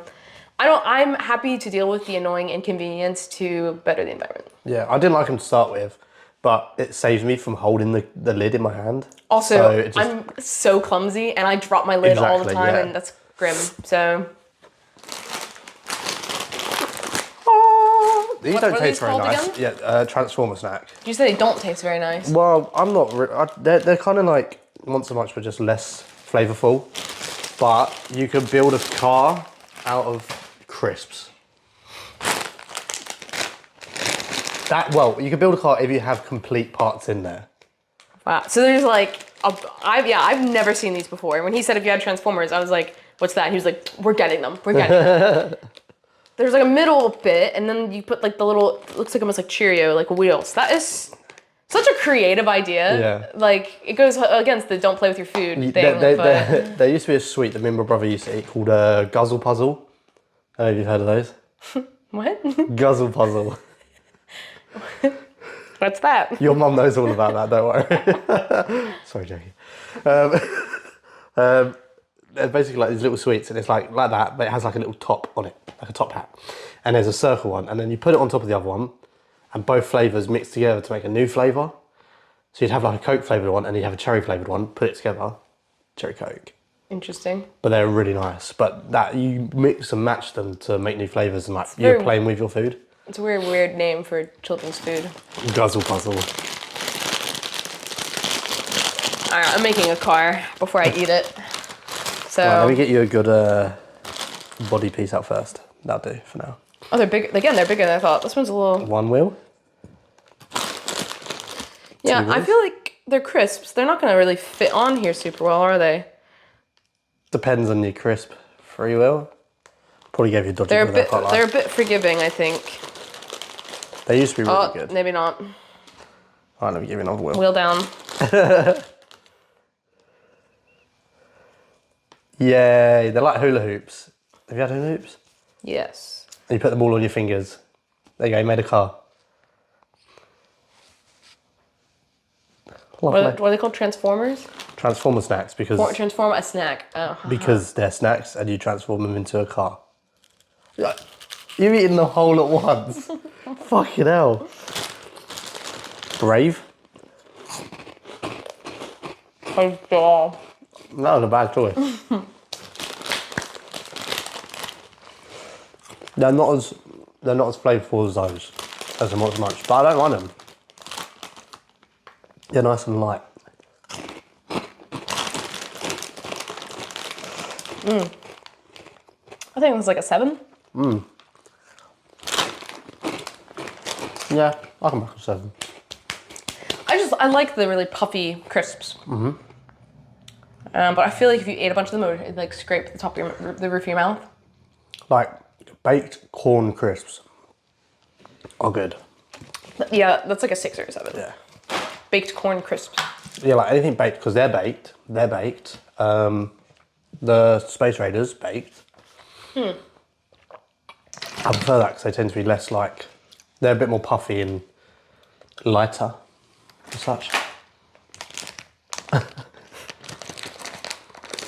I'm happy to deal with the annoying inconvenience to better the environment. Yeah, I didn't like them to start with, but it saves me from holding the lid in my hand. Also, I'm so clumsy and I drop my lid all the time, and that's grim. So. These What don't are taste these very called nice. again? Yeah, Transformer snack. You said they don't taste very nice. Well, I'm not. They're kind of like once so much, but just less flavorful. But you could build a car out of crisps. Well, you can build a car if you have complete parts in there. Wow. So there's like, I've never seen these before. When he said if you had Transformers, I was like, what's that? And he was like, we're getting them. We're getting them. There's like a middle bit, and then you put like the little, it looks like almost like Cheerio, like wheels. That is such a creative idea. Yeah. Like, it goes against the don't play with your food thing. There used to be a sweet that me and my brother used to eat called Guzzle Puzzle. I don't know if you've heard of those. What? Guzzle Puzzle. What's that? Your mum knows all about that, don't worry. Sorry, Jackie. They're basically like these little sweets, and it's like that, but it has like a little top on it, like a top hat. And there's a circle one, and then you put it on top of the other one, and both flavours mix together to make a new flavour. So you'd have like a Coke flavoured one, and you'd have a cherry flavoured one, put it together, cherry Coke. Interesting. But they're really nice. But that you mix and match them to make new flavours, and like you're playing with your food. It's a weird name for children's food. Guzzle Puzzle. All right, I'm making a car before I eat it. So right, let me get you a good body piece out first. That'll do for now. Oh, they're big. Again, they're bigger than I thought. This one's a little. One wheel. Yeah, I feel like they're crisps. They're not going to really fit on here super well, are they? Depends on your crisp. Free wheel. Probably gave you a dodgy. They're a bit forgiving, I think. They used to be really good. Maybe not. All right, let me give you another wheel. Wheel down. Yay, they're like hula hoops. Have you had hula hoops? Yes. And you put them all on your fingers. There you go, you made a car. What are they called? Transformers? Transformer snacks, because... Transform a snack. Oh. Because they're snacks and you transform them into a car. You're eating the whole at once. Fucking hell. Brave. Oh, God. That was a bad choice. They're not as flavourful as those, as much, but I don't mind them. They're nice and light. I think it was like a 7. Yeah, I can make a 7. I like the really puffy crisps. But I feel like if you ate a bunch of them, it would like scrape the top of the roof of your mouth. Like baked corn crisps are good. Yeah, that's like a 6 or a 7. Yeah. Baked corn crisps. Yeah, like anything baked, because they're baked. The Space Raiders baked. I prefer that because they tend to be less like, they're a bit more puffy and lighter as such.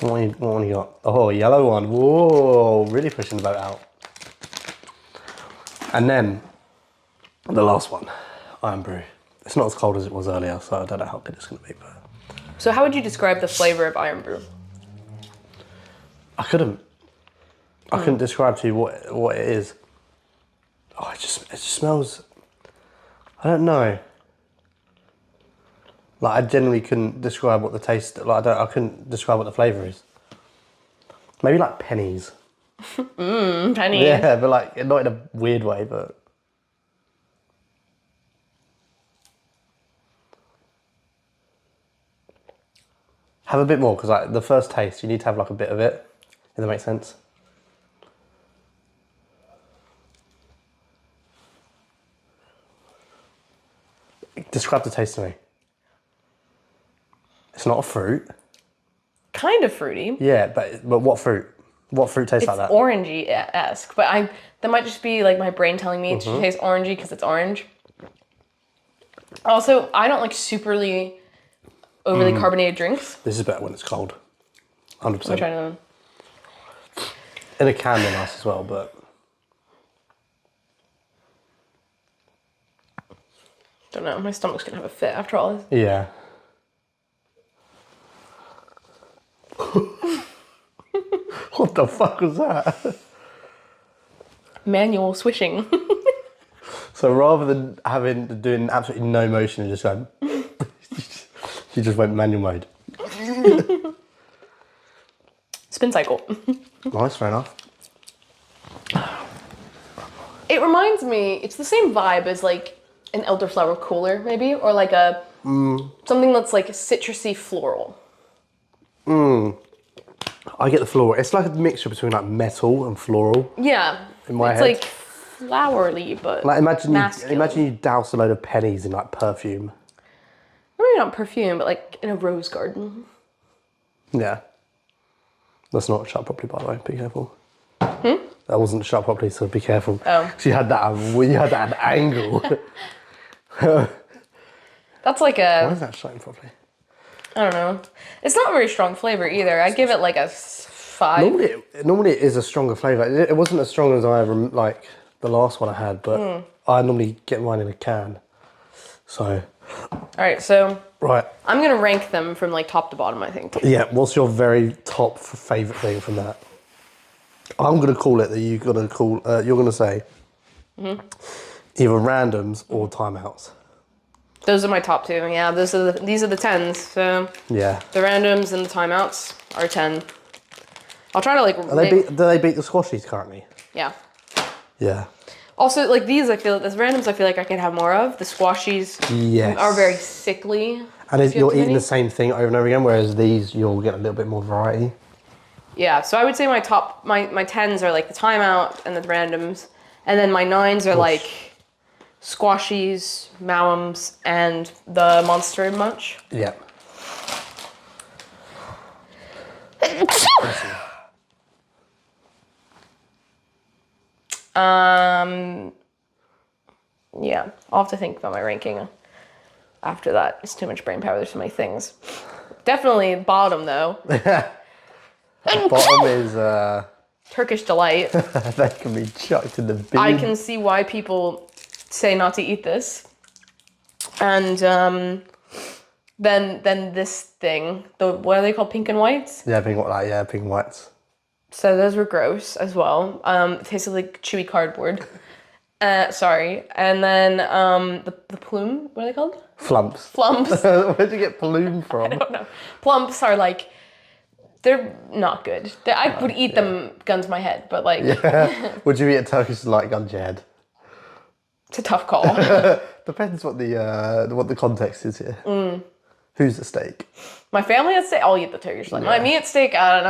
What one you got? Oh, a yellow one. Whoa, really pushing the boat out. And then the last one, Iron Brew. It's not as cold as it was earlier, so I don't know how good it's going to be. But So how would you describe the flavor of Iron Brew? I couldn't describe to you what it is. Oh, it just smells. I don't know. Like I genuinely couldn't describe what the taste. Like I couldn't describe what the flavour is. Maybe like pennies. Pennies. Yeah, but like not in a weird way, but. Have a bit more, because like the first taste, you need to have like a bit of it. If that makes sense. Describe the taste to me. It's not a fruit. Kind of fruity. Yeah, but what fruit? What fruit tastes like that? It's orangey-esque, but that might just be like my brain telling me to taste orangey because it's orange. Also, I don't like superly overly carbonated drinks. This is better when it's cold. 100%. I'm trying to. In a can, they're nice as well, but. Don't know. My stomach's gonna have a fit after all this. Yeah. What the fuck was that? Manual swishing. So rather than doing absolutely no motion and just going, she just went manual mode. Spin cycle. Nice, fair enough. It reminds me, it's the same vibe as like an elderflower cooler, maybe, or like a something that's like citrusy floral. I get the floral. It's like a mixture between like metal and floral. Yeah, in my it's head. like flowery, but Like masculine. imagine you douse a load of pennies in like perfume. Maybe not perfume, but like in a rose garden. Yeah. That's not shut properly, by the way. Be careful. That wasn't shut properly, so be careful. Oh. So you had that at an angle. That's like Why a, is that shutting properly? I don't know. It's not a very strong flavor either. I give it like a 5. Normally it is a stronger flavour. It wasn't as strong as I ever, like the last one I had, but I normally get mine in a can. So. All right, so Right. I'm gonna rank them from like top to bottom, I think. Yeah, what's your very top favourite thing from that? I'm going to call it that you're going to say either randoms or timeouts. Those are my top 2. Yeah, these are the 10s. So Yeah. the randoms and the timeouts are 10. I'll try to like. Do they beat the squashies currently? Yeah. Yeah. Also, like these, I feel as randoms, I feel like I can have more of. The squashies are very sickly. And if you're eating the same thing over and over again, whereas these, you'll get a little bit more variety. Yeah, so I would say my 10s are like the timeout and the randoms, and then my 9s are like squashies, mowums, and the monster munch. Yeah. Yeah, I'll have to think about my ranking after that. It's too much brain power. There's so many things. Definitely bottom though. Bottom is Turkish delight. that can be chucked in the bin. I can see why people say not to eat this. And then this thing, what are they called? Pink and whites? Yeah, pink and whites. So those were gross as well. It tasted like chewy cardboard. Sorry. And then the plume, what are they called? Flumps. Flumps. Where'd you get plume from? I don't know. Plumps are like, they're not good. I would eat them gun to my head, but like... Yeah. Would you eat a Turkish delight gun to your head? It's a tough call. Depends what the context is here. Who's the steak? My family at steak, I'll eat the Turkish delight. Me at steak, I don't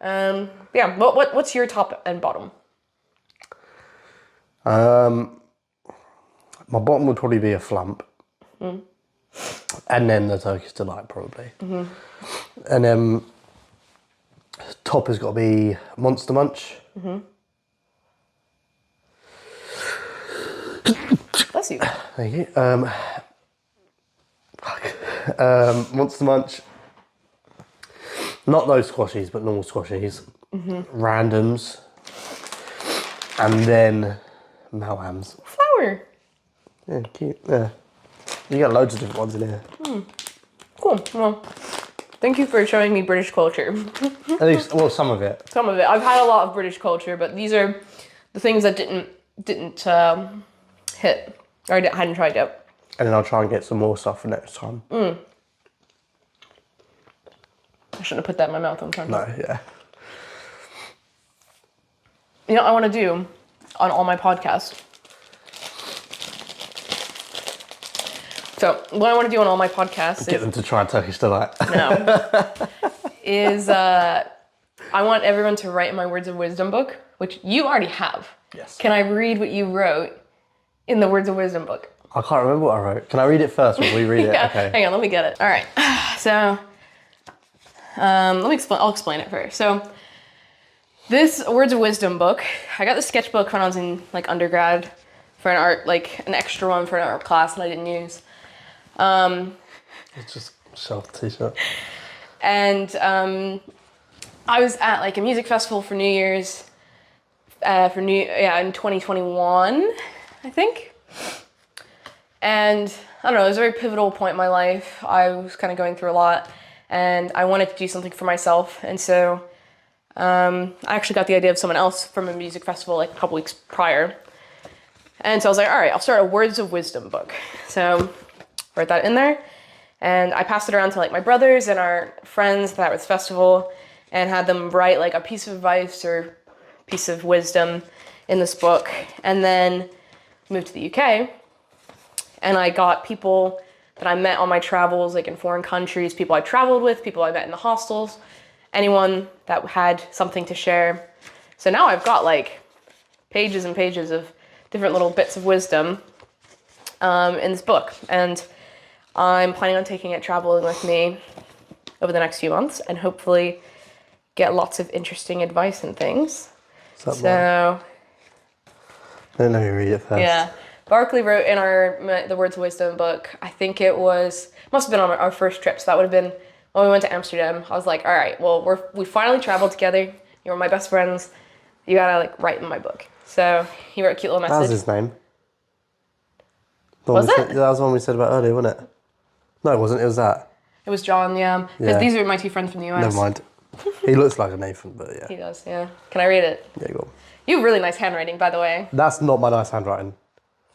know. Yeah, what's your top and bottom? My bottom would probably be a flump. And then the Turkish delight, probably. And then top has got to be Monster Munch. Bless you. Thank you. Monster Munch. Not those squashies, but normal squashies. Randoms. And then Malhams. Flower. Yeah, cute. Yeah. You got loads of different ones in here. Cool. Well, thank you for showing me British culture. At least, well, some of it. Some of it. I've had a lot of British culture, but these are the things that didn't hit, or I hadn't tried yet. And then I'll try and get some more stuff for next time. I shouldn't have put that in my mouth on time. No, yeah. You know what I want to do on all my podcasts? So what I want to do on all my podcasts Get them to try Turkish delight. is I want everyone to write my Words of Wisdom book, which you already have. Yes. Can I read what you wrote in the Words of Wisdom book? I can't remember what I wrote. Can I read it first before we read it? Yeah. Okay. Hang on, let me get it. All right. So let me explain. I'll explain it first. So this Words of Wisdom book, I got the sketchbook when I was in like undergrad for an art, like an extra one for an art class that I didn't use. It's just shelf t-shirt. And I was at like a music festival for New Year's, in 2021, I think. And I don't know, it was a very pivotal point in my life. I was kind of going through a lot, and I wanted to do something for myself. And so I actually got the idea of someone else from a music festival like a couple weeks prior. And so I was like, all right, I'll start a Words of Wisdom book. So wrote that in there, and I passed it around to like my brothers and our friends that were at the festival, and had them write like a piece of advice or piece of wisdom in this book. And then moved to the UK, and I got people that I met on my travels, like in foreign countries, people I traveled with, people I met in the hostels, anyone that had something to share. So now I've got like pages and pages of different little bits of wisdom in this book. And I'm planning on taking it traveling with me over the next few months and hopefully get lots of interesting advice and things. So, let me read it first. Yeah. Barclay wrote in the Words of Wisdom book, I think it must have been on our first trip. So that would have been when we went to Amsterdam. I was like, all right, well, we finally traveled together. You were my best friends. You gotta like write in my book. So he wrote a cute little message. That was his name. Was it? That was the one we said about earlier, wasn't it? No, it wasn't. It was that. It was John, yeah. Because these are my two friends from the US. Never mind. He looks like a Nathan, but yeah. He does, yeah. Can I read it? Yeah, go on. You have really nice handwriting, by the way. That's not my nice handwriting.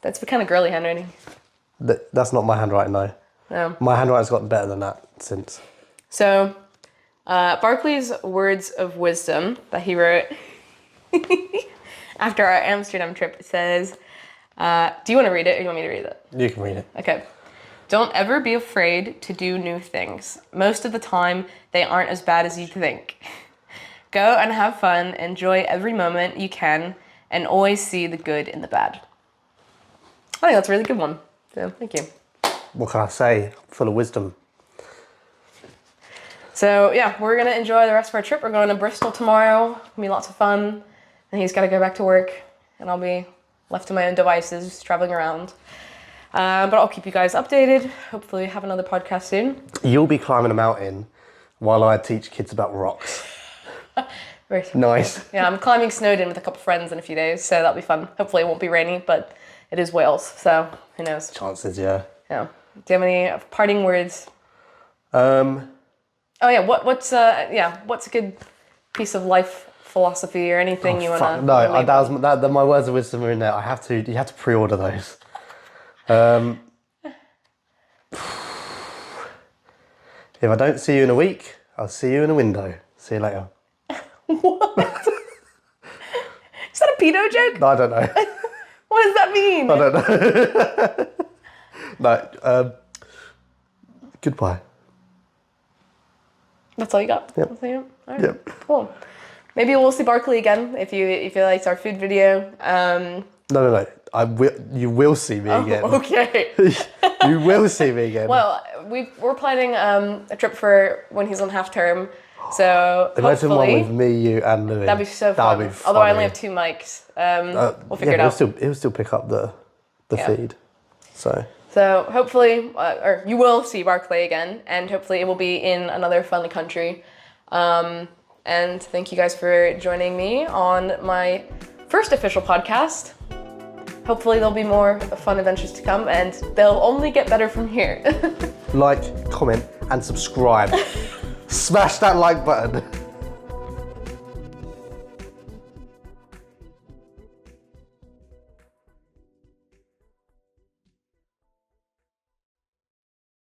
That's kind of girly handwriting. That's not my handwriting, no. No. My handwriting's gotten better than that since. So, Barclay's Words of Wisdom that he wrote after our Amsterdam trip says, do you want to read it or do you want me to read it? You can read it. Okay. Don't ever be afraid to do new things. Most of the time, they aren't as bad as you think. Go and have fun, enjoy every moment you can, and always see the good in the bad. I think that's a really good one. So, thank you. What can I say? Full of wisdom. So, yeah, we're going to enjoy the rest of our trip. We're going to Bristol tomorrow. It'll be lots of fun. And he's got to go back to work. And I'll be left to my own devices, traveling around. But I'll keep you guys updated. Hopefully have another podcast soon. You'll be climbing a mountain while I teach kids about rocks. Very nice. Yeah, I'm climbing Snowdon with a couple friends in a few days, so that'll be fun. Hopefully it won't be rainy, but it is Wales, so who knows? Chances, yeah. Yeah. Do you have any parting words? Oh yeah, what's a good piece of life philosophy or anything you wanna? No, my words of wisdom are in there. You have to pre-order those. If I don't see you in a week, I'll see you in a window. See you later. What? Is that a pedo joke? No, I don't know. What does that mean? I don't know. No. Goodbye. That's all you got? Yep. That's all you got? All right. Yep. Cool. Maybe we'll see Barclay again if you liked our food video. No. You will see me again. Okay. You will see me again. Well, we're planning a trip for when he's on half term. So imagine one with me, you, and Louis. That'd be so fun. That'd be funny. Although I only have 2 mics, we'll figure it out. It'll still pick up the feed. So hopefully, or you will see Barclay again, and hopefully it will be in another fun country. And thank you guys for joining me on my first official podcast. Hopefully there'll be more fun adventures to come, and they'll only get better from here. Like, comment, and subscribe. Smash that like button.